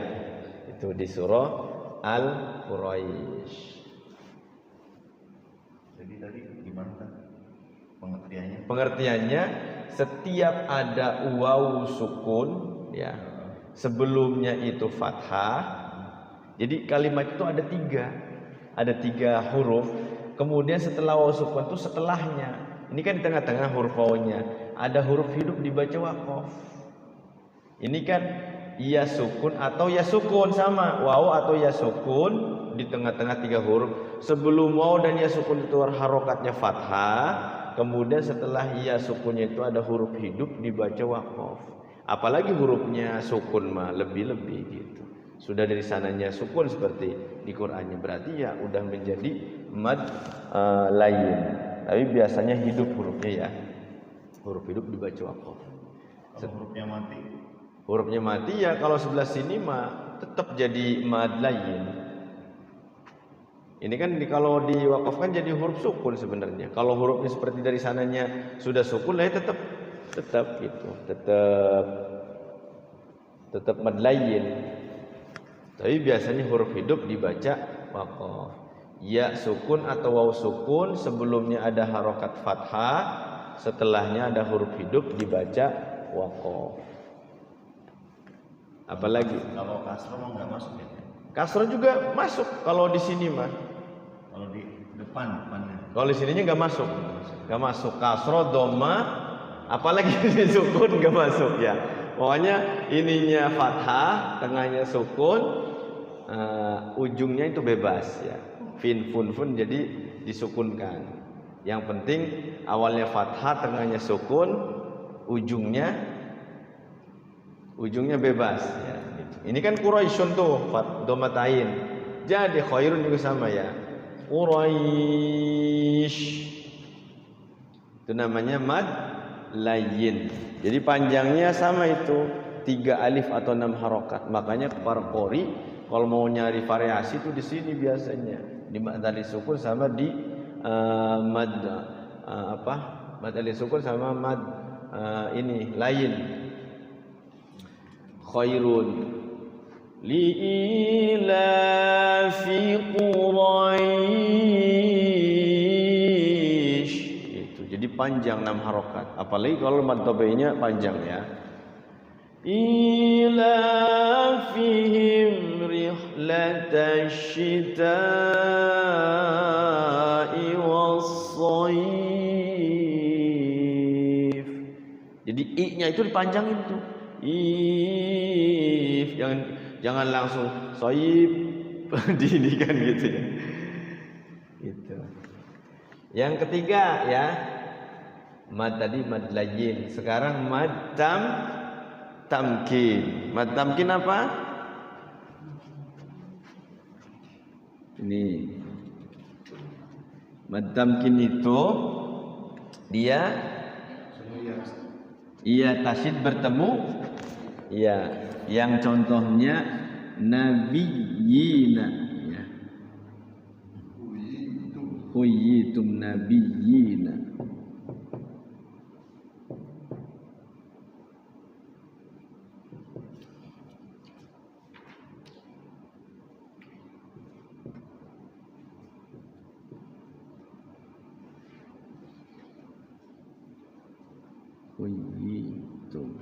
Itu di surah Al-Quraisy. Jadi tadi gimana kan pengertiannya? Pengertiannya setiap ada wawu sukun ya, sebelumnya itu fathah. Jadi kalimat itu ada 3. Ada 3 huruf. Kemudian setelah wawu sukun itu setelahnya. Ini kan di tengah-tengah huruf wawunya ada huruf hidup dibaca waqaf. Ini kan ya sukun atau ya sukun sama, wawu atau ya sukun di tengah-tengah 3 huruf. Sebelum wawu dan ya sukun itu harokatnya fathah, kemudian setelah ya sukunnya itu ada huruf hidup dibaca waqaf. Apalagi hurufnya sukun mah lebih-lebih gitu. Sudah dari sananya sukun seperti di Qur'annya, berarti ya udah menjadi mad lain. Tapi biasanya hidup hurufnya ya. Huruf hidup dibaca waqaf. Kalau hurufnya mati. Hurufnya mati ya kalau sebelah sini mah tetap jadi mad lain. Ini kan kalau diwakafkan jadi huruf sukun sebenarnya. Kalau hurufnya seperti dari sananya sudah sukun lah ya tetap gitu. Tetap mad lain. Tapi biasanya huruf hidup dibaca waqaf. Ya sukun atau waw sukun, sebelumnya ada harokat fathah, setelahnya ada huruf hidup dibaca waqaf. Apalagi kalau kasroh mah nggak masuk ya? kasroh juga masuk kalau di sini mah. Kalau di depannya. Kalau di sininya nggak masuk, kasroh, doma, apalagi di sukun nggak masuk ya. Pokoknya ininya fathah, tengahnya sukun, ujungnya itu bebas ya. Fin, fun jadi disukunkan. Yang penting awalnya fathah, tengahnya sukun, ujungnya bebas ya. Ini kan Quraisyun tuh, domatain. Jadi khairun juga sama ya. Quraisy. Itu namanya mad layyin. Jadi panjangnya sama itu 3 alif atau 6 harokat. Makanya para qori kalau mau nyari variasi itu di sini biasanya di mad alif sukun sama di mad mad alif sukun sama mad ini layyin. Khairun li'ilafi Quraisy. Itu jadi panjang 6 harokat. Apalagi kalau mad tabi'inya panjang ya. Ilafihim rihlatash shita'i was-shayf. Jadi i-nya itu dipanjangin tuh. If jangan langsung soib diindikan gitu ya. Gitu. Yang ketiga ya, mad tadi mad layyin, sekarang mad tamkin. Mad tamkin apa? Ini mad tamkin itu dia tasydid bertemu. Ya, yang contohnya nabiyina ya. Huyitum nabiyina. Huyitum.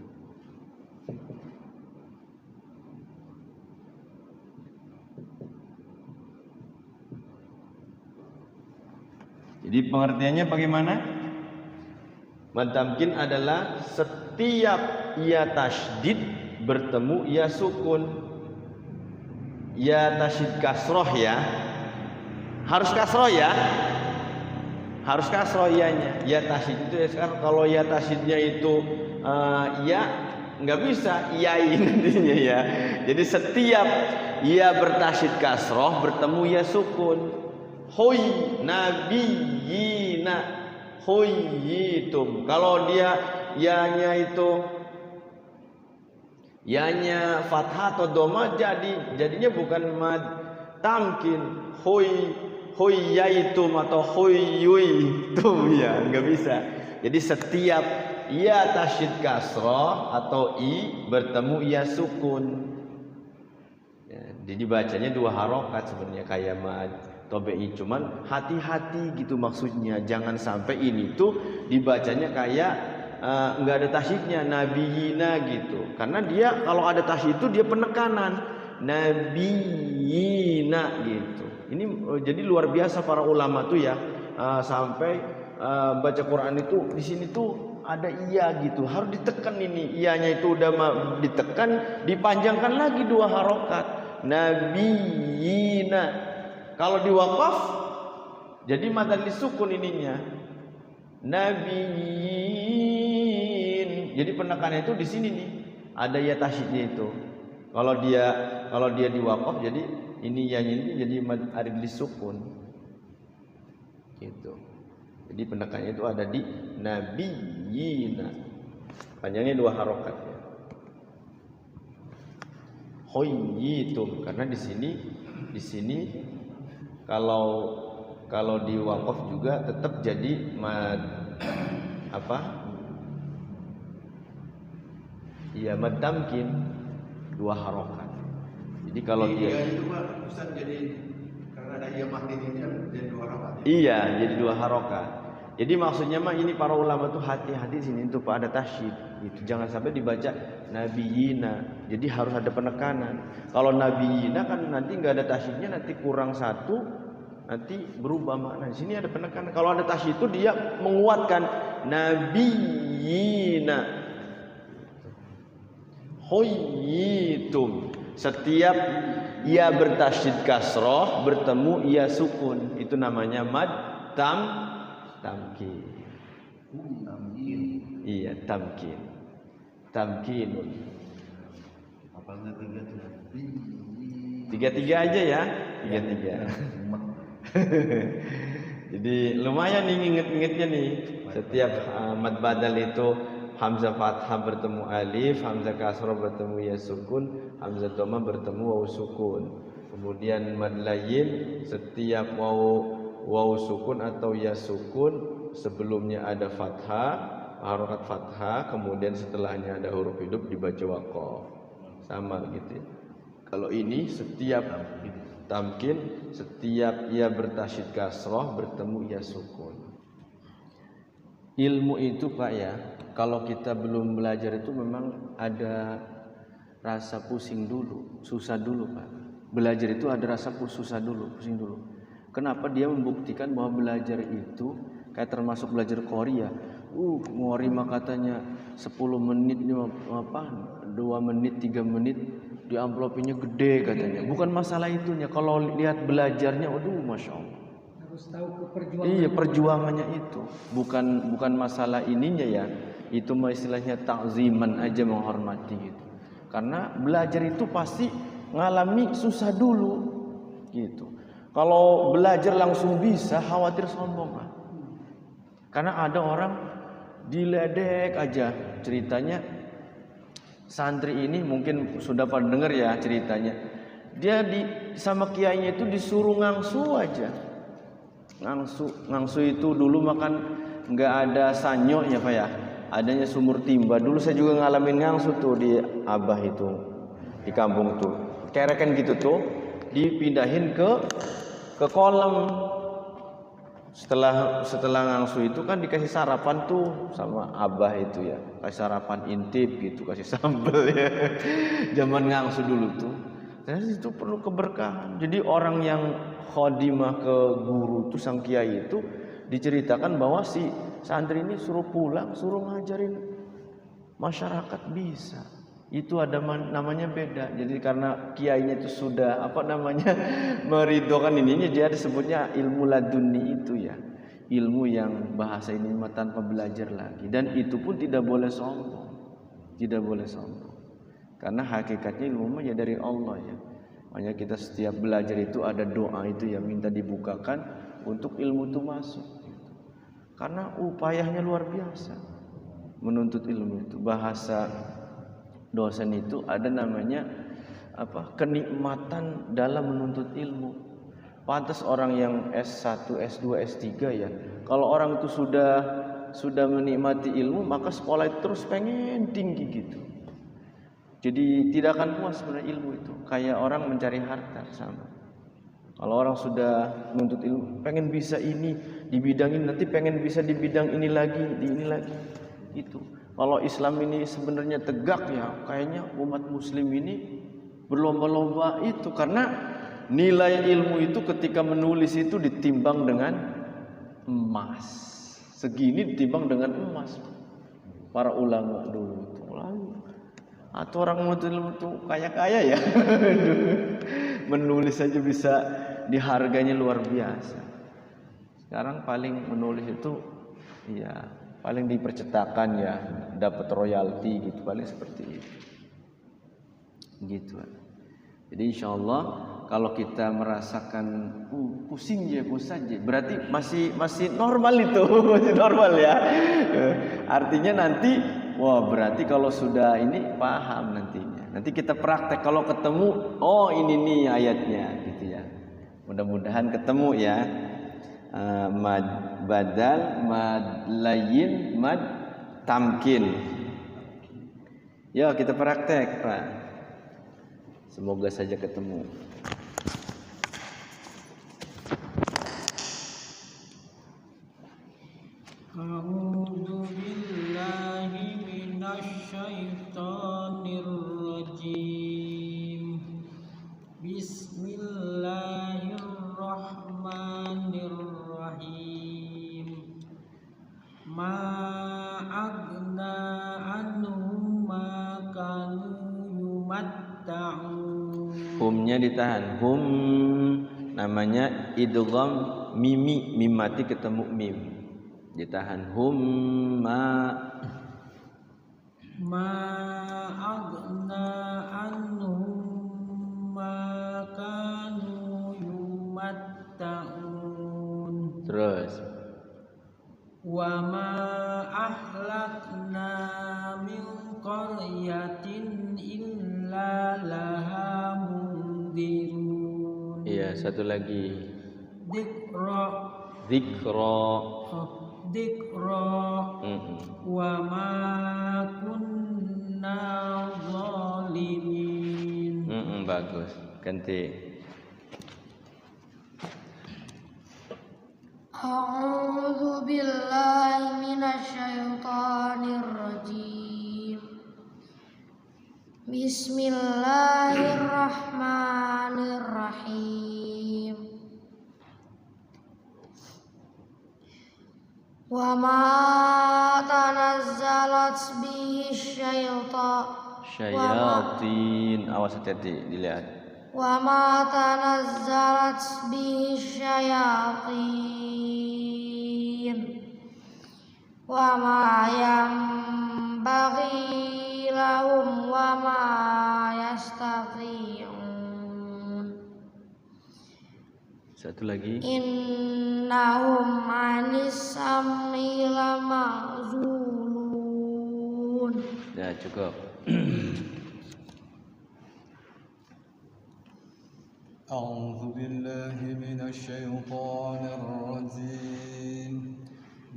Jadi pengertiannya bagaimana? Mad tamkin adalah setiap ia tasydid bertemu ia sukun. Ia tasydid kasroh ya. Harus kasroh ya. Harus kasroh ianya. Ya tasydid itu ya sekarang kalau ya tasydidnya itu ya nggak bisa iyain nantinya ya. Jadi setiap ia bertasydid kasroh bertemu ya sukun. Hoy nabiyina hoyitum. Kalau dia yanya fathah atau doma jadinya bukan mad tamkin. Hoyaitum atau hoyuitum ya nggak bisa. Jadi setiap ia tasydid kasroh atau i bertemu ia sukun ya, jadi bacanya 2 harokat sebenarnya kayak mad tabi'i, cuman hati-hati gitu maksudnya, jangan sampai ini tuh dibacanya kayak nggak ada tasydidnya nabiyina gitu, karena dia kalau ada tasydid itu dia penekanan nabiyina gitu. Ini jadi luar biasa para ulama tuh ya, sampai baca Quran itu di sini tuh ada iya gitu, harus ditekan ini iyanya itu udah ditekan, dipanjangkan lagi 2 harokat nabiyina. Kalau diwaqaf jadi mad sukun ininya nabiyin. Jadi penekannya itu di sini nih. Ada ya tasydidnya itu. Kalau dia diwaqaf jadi ini ya ini jadi mad sukun. Gitu. Jadi penekannya itu ada di nabiyina. Panjangnya 2 harokat ya. Hoyitum karena di sini kalau di waqaf juga tetap jadi mad iya mad tamkin 2 harokat. Jadi kalau dia itu Pak Ustaz jadi karena ada iya mati ini kan jadi 2 harokat. Iya, jadi 2 harokat. Jadi maksudnya mah ini para ulama tuh hati-hati sini untuk ada tasydid gitu. Jangan sampai dibaca nabiyina. Jadi harus ada penekanan. Kalau nabiyina kan nanti nggak ada tasydidnya, nanti kurang 1, nanti berubah makna. Di sini ada penekanan. Kalau ada tasydid itu dia menguatkan nabiyina. Hoyitum. Setiap ia bertasydid kasroh bertemu ia sukun. Itu namanya mad tamkin. Iya, tamkin. Tamkinun. Apalnya 3 tuh. 3 aja ya. 3. Jadi lumayan nih inget-ingetnya nih. Setiap mad badal itu hamzah fathah bertemu alif, hamzah kasrah bertemu ya sukun, hamzah dhamma bertemu waw sukun. Kemudian mad layyin setiap waw sukun atau ya sukun sebelumnya ada fathah, harokat fathah, kemudian setelahnya ada huruf hidup dibaca waqaf. Sama gitu ya. Kalau ini setiap tamkin, setiap ia bertasyid kasrah bertemu ya sukun. Ilmu itu Pak ya, kalau kita belum belajar itu memang ada rasa pusing dulu, susah dulu Pak. Belajar itu ada rasa susah dulu, pusing dulu. Kenapa dia membuktikan bahwa belajar itu kayak termasuk belajar Korea. Ngori mah katanya 10 menit 2 menit 3 menit di amplopnya gede katanya. Bukan masalah itunya. Kalau lihat belajarnya, waduh masya Allah. Harus tahu perjuangan. Iya perjuangannya itu. Bukan masalah ininya ya. Itu istilahnya ta'ziman aja, menghormati gitu. Karena belajar itu pasti ngalami susah dulu gitu. Kalau belajar langsung bisa, khawatir sombong Pak. Karena ada orang diledek aja ceritanya. Santri ini mungkin sudah pada dengar ya ceritanya. Dia sama kiainya itu disuruh ngangsu aja. Ngangsu itu dulu makan nggak ada sanyo ya Pak ya. Adanya sumur timba. Dulu saya juga ngalamin ngangsu tuh di Abah itu, di kampung tuh. Kerekan gitu tuh, dipindahin ke kolam. Setelah ngangsu itu kan dikasih sarapan tuh sama Abah itu ya, kasih sarapan intip gitu, kasih sambal ya. Zaman ngangsu dulu tuh, dan itu perlu keberkahan. Jadi orang yang khodimah ke guru tuh sang kiai itu diceritakan bahwa si santri ini suruh pulang, suruh ngajarin masyarakat bisa. Itu ada namanya beda. Jadi karena kiainya itu sudah meridhokan ininya, dia disebutnya ilmu laduni itu ya. Ilmu yang bahasa ini tanpa belajar lagi. Dan itu pun tidak boleh sombong. Tidak boleh sombong. Karena hakikatnya ilmu ya dari Allah ya. Makanya kita setiap belajar itu ada doa itu yang minta dibukakan untuk ilmu itu masuk. Karena upayanya luar biasa menuntut ilmu itu. Bahasa dosen itu ada namanya kenikmatan dalam menuntut ilmu. Pantas orang yang S1, S2, S3 ya. Kalau orang itu sudah menikmati ilmu, maka sekolah itu terus pengen tinggi gitu. Jadi tidak akan puas sebenarnya ilmu itu. Kayak orang mencari harta sama. Kalau orang sudah menuntut ilmu, pengen bisa ini di bidang ini, nanti pengen bisa di bidang ini lagi, di ini lagi. Itu. Kalau Islam ini sebenarnya tegak ya, kayaknya umat muslim ini berlomba-lomba itu. Karena nilai ilmu itu ketika menulis itu ditimbang dengan emas. Segini ditimbang dengan emas. Para ulama dulu itu. Atau orang menuntut ilmu itu kaya-kaya ya. Menulis saja bisa diharganya luar biasa. Sekarang paling menulis itu ya paling dipercetakan ya, dapat royalti gitu, paling seperti itu. Gitu. Jadi insyaallah kalau kita merasakan pusing ya, berarti masih normal itu, masih normal ya. Artinya nanti berarti kalau sudah ini paham nantinya. Nanti kita praktek kalau ketemu, ini nih ayatnya gitu ya. Mudah-mudahan ketemu ya. Mad badal, mad layyin, mad tamkin. Ya kita praktek Pak. Semoga saja ketemu. A'udzu billahi minasy syaithanir rajim. Bismillahirrahmanirrahim. Ma agna anhum ma kanu yumatta'un. Humnya ditahan. Hum namanya idgham mimi, mim mati ketemu mim. Ditahan. Hum ma agna anhum ma kanu yumatta'un. Terus Wa ma Ya, satu lagi. Dzikra. Dzikra. Dzikra. Wa ma kunna zalimin. Bagus. Ganti. A'udzu billahi minasy syaithanir rajim. Bismillahirrahmanirrahim. Wa ma tanazzalat bihi syayatin. Awas hati-hati dilihat. Wa ma tanazzalat bihi syayatin wa ma yanbaghi lahum wa ma yastati'un. Satu lagi. Innahum 'anis sam'i lama'zulun. Ya, cukup. أعوذ بالله من الشيطان الرجيم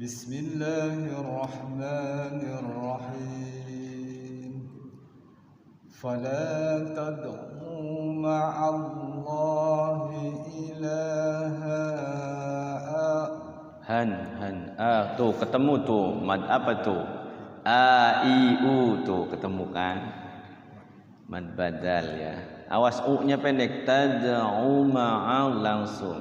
بسم الله الرحمن الرحيم فلا تدعوا مع الله إلها tuh ketemu tuh mad apa tuh a i u tuh ketemu kan mad badal ya. Awas u-nya pendek. Tad'u ma'a langsung.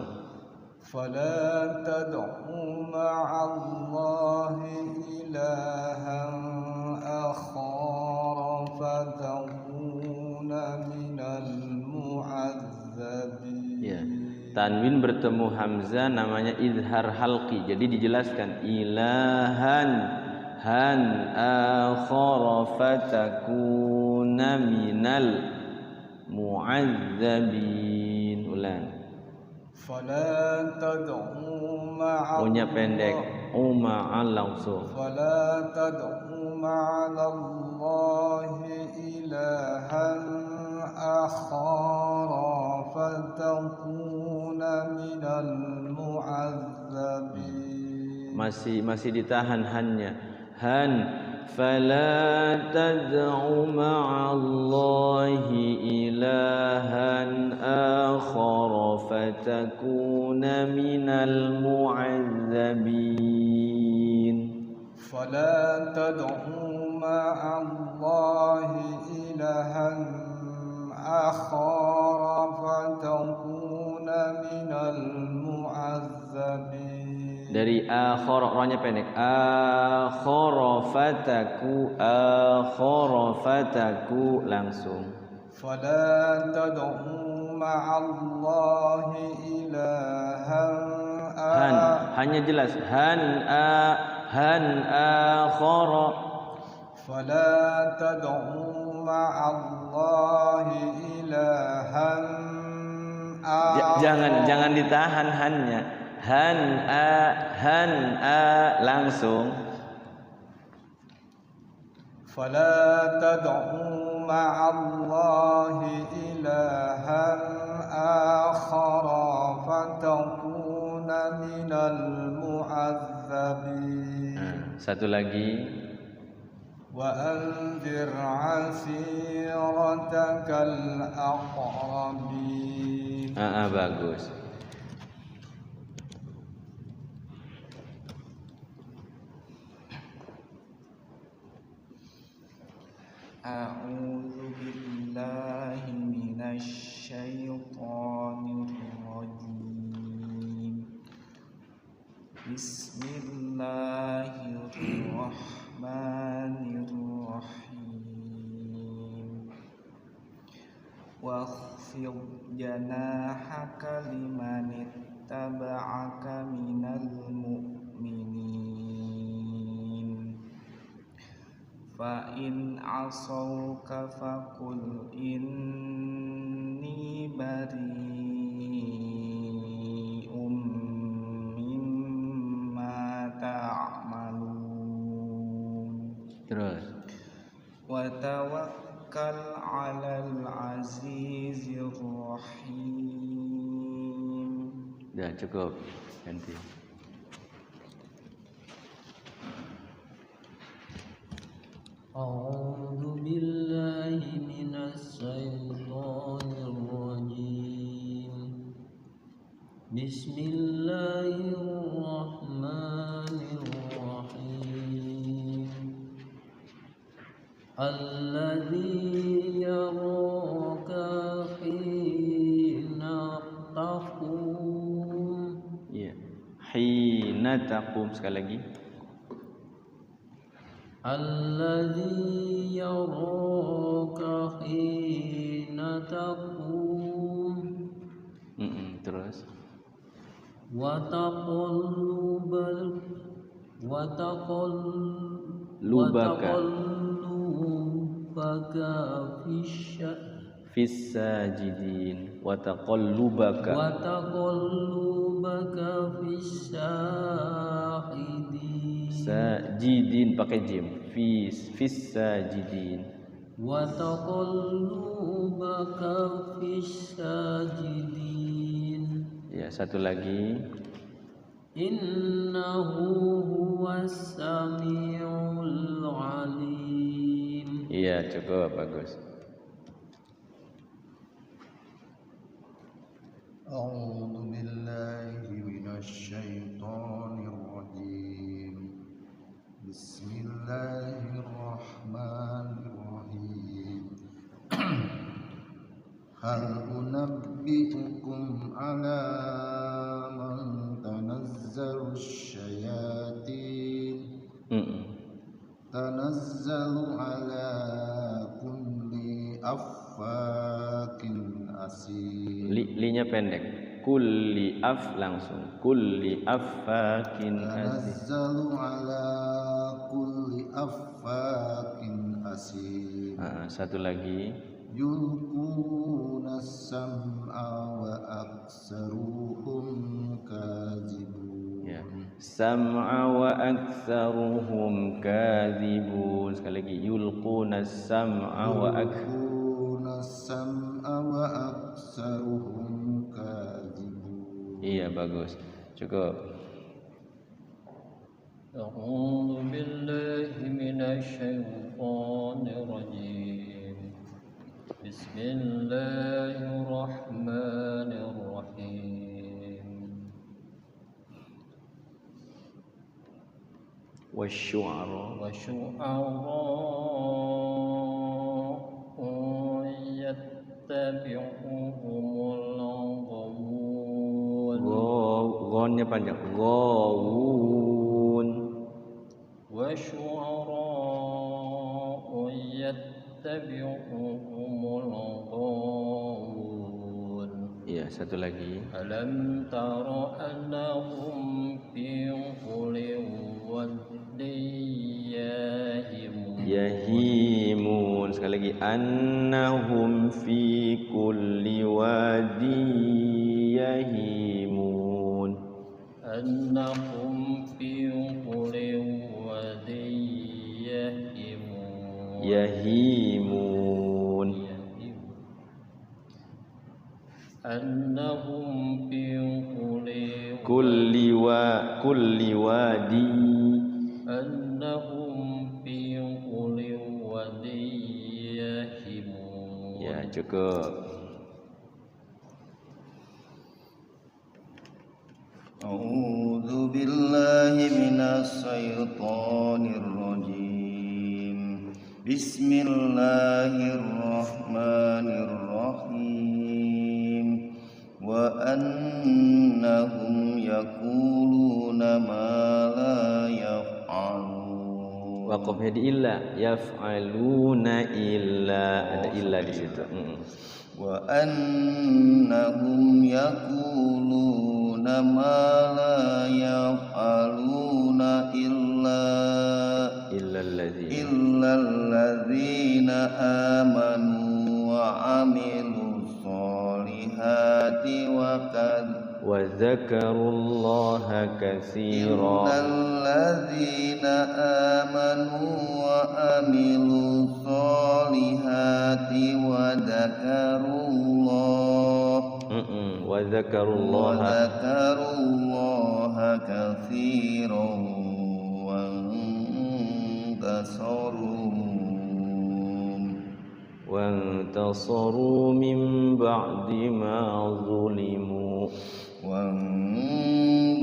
Fala tad'u ma'allahi ilahan akhara fatakuna minal mu'adzabin. Ya. Tanwin bertemu hamzah namanya izhar halqi. Jadi dijelaskan ilahan han akhara fatakuna minal mu'adzabin. Ulang. Fala tad'u ma'a O-nya pendek. Ma'al langsung. Fala tad'u ma'allahi ilahan akhara fatakuna minal mu'adzabin. Masih ditahan hannya. Han fala tad'u ma'allahi ilahan akhara fatakuna minal mu'adzabin. Fala tad'u ma'allahi ilahan akhara fatakuna minal mu'adzabin. Dari akhara ra-nya pendek. Akhara fataku langsung. Fala tad'u ma'allahi ilahan hanya jelas han akhara. Fala tad'u ma'allahi ilahan jangan ditahan hannya. Han a langsung. Fala tad'u ma'allahi ilahan akhara fatakuna minal mu'adzabin. Satu lagi. Wa anzir 'ashiratakal aqrabin. Bagus. A'udzu billahi minasy syaithanir rajim. Bismillahirrahmanirrahim. Wakhfid janahaka liman ittaba'aka minal mu'minin. Fa in asauka faqul inni bari'um mimma ta'malun. Terus. Wa tawakkal 'alal azizir rahim. Dah cukup ganti. A'udzu billahi minas syaitonir rajim. Bismillahirrahmanirrahim. Alladzi yaraka hina taqum. Ya. Hina taqum sekali lagi. Alladzi yaraka hina taqum. Terus. Wa taqallubaka Fis sajidin wa taqallubaka fis sajidin. Sajidin pakai jim. Fis sajidin. Wa taqallubaka fis sajidin. Ya, satu lagi. Innahu huwas samiul alim. Iya, cukup bagus. أعوذ بالله من الشيطان الرجيم بسم الله الرحمن الرحيم هل أنبئكم على من تنزل الشياطين تنزل على كل أفاك أثيم Linya pendek. Kulli af langsung. Kulli affakin asim. تنزل على كل أفاك أثيم Satu lagi. يلقون السمع وأكثرهم كاذبون Ya. Sam'a wa aktsaruhum kadzibun. Sekali lagi. Yulquna sam'a wa يلقون السمع وأكثرهم كاذبون Iya, bagus. Cukup. أعوذ بالله من الشيطان الرجيم بسم الله الرحمن الرحيم Wasyu'ara. والشعراء يتبعهم الغاوون Gonnya panjang. Gawun. والشعراء يتبعهم الغاوون Iya, satu lagi. ألم تر أنهم في كل واد Yahimun. Sekali lagi. Annahum fi kulli wadi yahimun. أنهم في كل واد Yahimun. أنهم في Kulli wadi. أنهم في كل واد يهيمون. Ya, cukup. أعوذ بالله من الشيطان الرجيم بسم الله الرحمن الرحيم وأنهم يقولون ما لا يفعلون. Waqafnya di illa. Yaf'aluna illa. Ada illa di situ. وأنهم يقولون ما لا يفعلون إلا الذين آمنوا وعملوا الصالحات وذكروا الله كثيرا. إلا الذين آمنوا وعملوا الصالحات وذكروا الله وذكروا الله وذكروا الله كثيرا وانتصروا من بعد ما ظلموا وانتصروا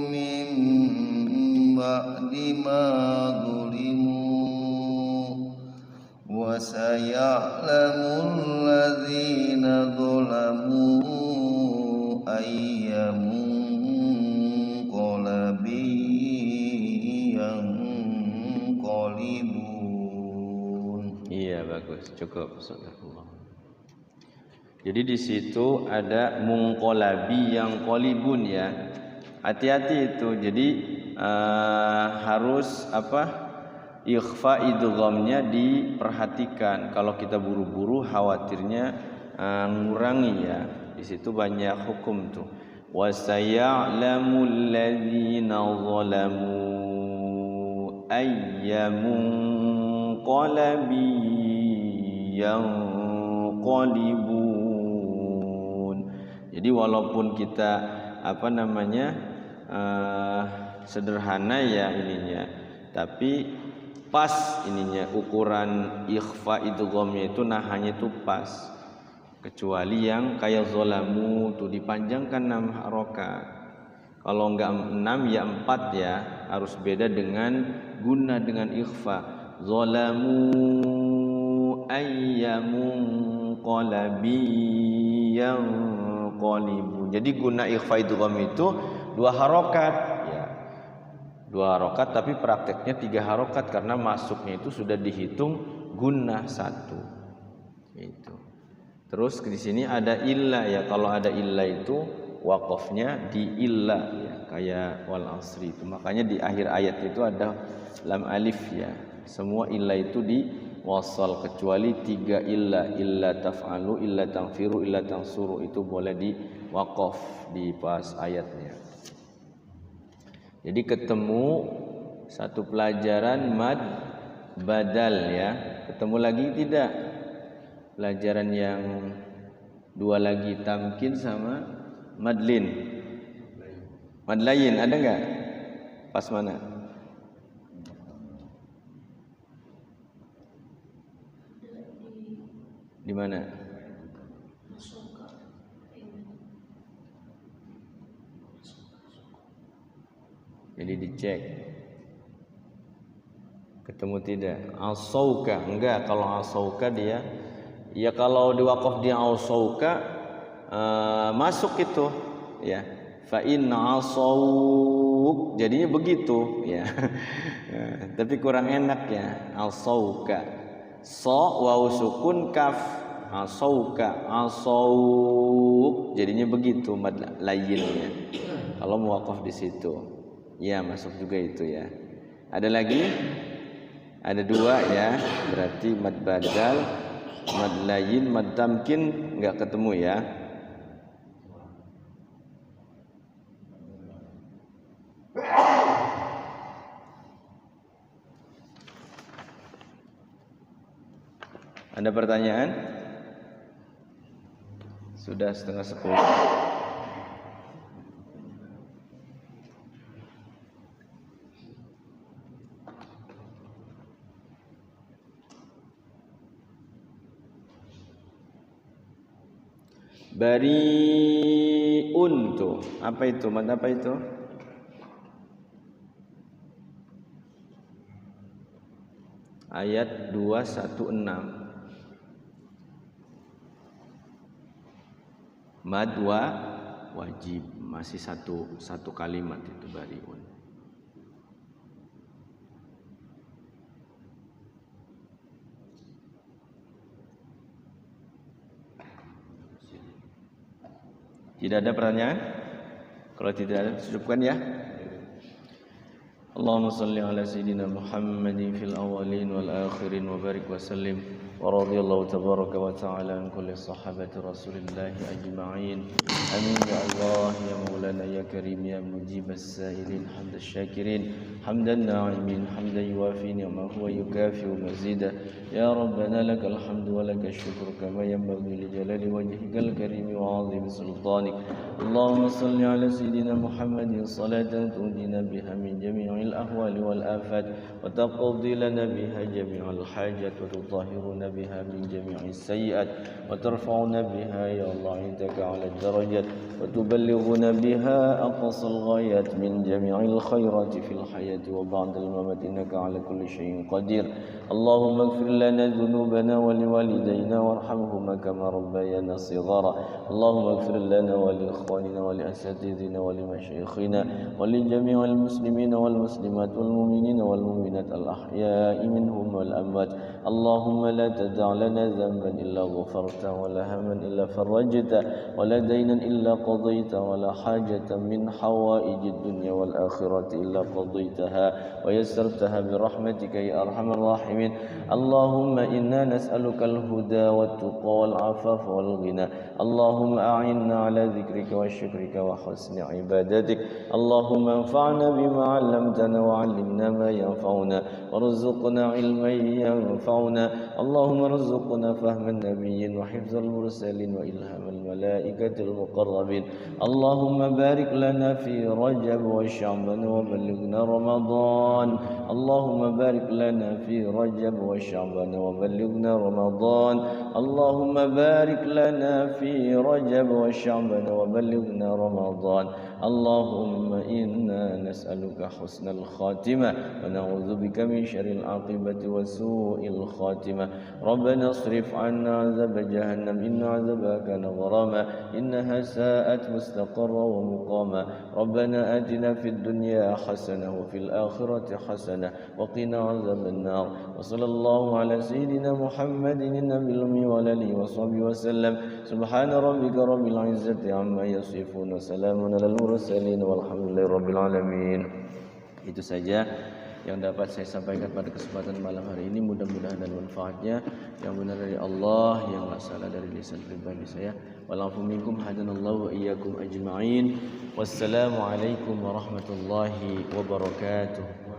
من بعد ما ظلموا وسيعلم الذين ظلموا أي منقلب ينقلبون. Iya, bagus, cukup. Subhanallah. Jadi di situ ada mungqalabi yang qalibun ya. Hati-hati itu. Jadi harus ikhfa idghamnya diperhatikan. Kalau kita buru-buru khawatirnya ngurangi ya. Di situ banyak hukum tuh. Wa saya'lamul ladzina zalamu ayyamun qalabi yanqalibun. Jadi walaupun kita sederhana ya ininya, tapi pas ininya ukuran ikhfa idghamnya itu nahanya itu pas. Kecuali yang kayak zalamu tuh dipanjangkan 6 harokat. Kalau enggak 6 ya 4 ya, harus beda dengan guna dengan ikhfa. Zalamu ayyamun qalabi yanqalibun. Jadi guna ikhfa idgham itu 2 harokat ya. 2 harokat tapi prakteknya 3 harokat karena masuknya itu sudah dihitung guna 1. Itu. Terus di sini ada illa ya. Kalau ada illa itu waqafnya di illa ya, kayak wal asri itu. Makanya di akhir ayat itu ada lam alif ya. Semua illa itu di wasal kecuali 3 illa taf'alu, illa tanfiru, illa tansuru itu boleh di waqaf di pas ayatnya. Jadi ketemu satu pelajaran mad badal ya. Ketemu lagi tidak? Pelajaran yang 2 lagi tamkin sama madlin. Madlayin ada enggak? Pas mana? Di mana? Jadi dicek. Ketemu tidak? Asauka enggak, kalau asauka dia ya, kalau diwakaf dia asauka masuk itu ya. Fa inna asauk jadinya begitu ya. Tapi kurang enak ya. Asauka so waw sukun kaf asauka asauk jadinya begitu mad layinnya. Kalau muwaqaf di situ ya masuk juga itu ya. Ada lagi? Ada 2 ya. Berarti mad badal, mad layin, mad tamkin enggak ketemu ya. Ada pertanyaan? Sudah 9:30. Bariun tuh. Apa itu? Mad apa itu? Ayat 216. Mad wajib, masih satu kalimat itu bariun. Tidak ada pertanyaan? Kalau tidak ada, cukupkan ya. Allahumma salli ala sayyidina Muhammadin fil awwalin wal akhirin wa barik wa sallim ورضي الله تبارك وتعالى عن كل صحابة رسول الله أجمعين آمين يا الله يا مولانا يا كريم يا مجيب السائلين حمد الشاكرين حمد الناعمين حمدا يوافي نعمه ويكافئ مزيدا يا ربنا لك الحمد ولك الشكر كما ينبغي لجلال وجهك الكريم وعظيم سلطانك اللهم صل على سيدنا محمد صلاة تؤدينا بها من جميع الأهوال والآفات وتقضي لنا بها جميع الحاجات وتطهرنا بها من جميع السيئات وترفعنا بها يا الله عندك على الدرجات وتبلغنا بها أقصى الغايات من جميع الخيرات في الحياة وبعد الممات إنك على كل شيء قدير اللهم اغفر لنا ذنوبنا ولوالدينا وارحمهما كما ربيانا صغارا اللهم اغفر لنا ولإخواننا ولأساتذتنا ولمشايخنا ولجميع المسلمين والمسلمات والمؤمنين والمؤمنات الأحياء منهم والأموات اللهم لا تدع لنا ذنبا إلا غفرته ولا هما إلا فرجته ولا دينا إلا قضيته ولا حاجة من حوائج الدنيا والآخرة إلا قضيتها ويسرتها برحمتك يا أرحم الراحمين اللهم إنا نسألك الهدى والتقى والعفاف والغنى اللهم أعنا على ذكرك وشكرك وحسن عبادتك اللهم انفعنا بما علمتنا وعلمنا ما ينفعنا وارزقنا علما ينفعنا اللهم ارزقنا فهم النبيين وحفظ المرسلين وإلهام الملائكة المقربين اللهم بارك لنا في رجب وشعبان وبلغنا رمضان اللهم بارك لنا في رجب وشعبان وبلغنا رمضان اللهم بارك لنا في رجب وشعبان وبلغنا رمضان اللهم إنا نسألك حسن الخاتمة ونعوذ بك من شر العاقبة وسوء الخاتمة ربنا اصرف عنا عذاب جهنم إن عذابها كان غراما إنها ساءت مستقرا ومقاما ربنا آتنا في الدنيا حسنة وفي الآخرة حسنة وقنا عذاب النار وصلى الله على سيدنا محمد النبي الأمي وعلى آله وصحبه وسلم سبحان ربك رب العزة عما يصفون وسلام على المرسلين والحمد لله رب العالمين. Itu saja yang dapat saya sampaikan pada kesempatan malam hari ini. Mudah-mudahan dan manfaatnya yang benar dari Allah, yang tidak salah dari lisan pribadi saya. Walafu minkum hadanallahu wa iyyakum ajma'in. Wassalamualaikum warahmatullahi wabarakatuh.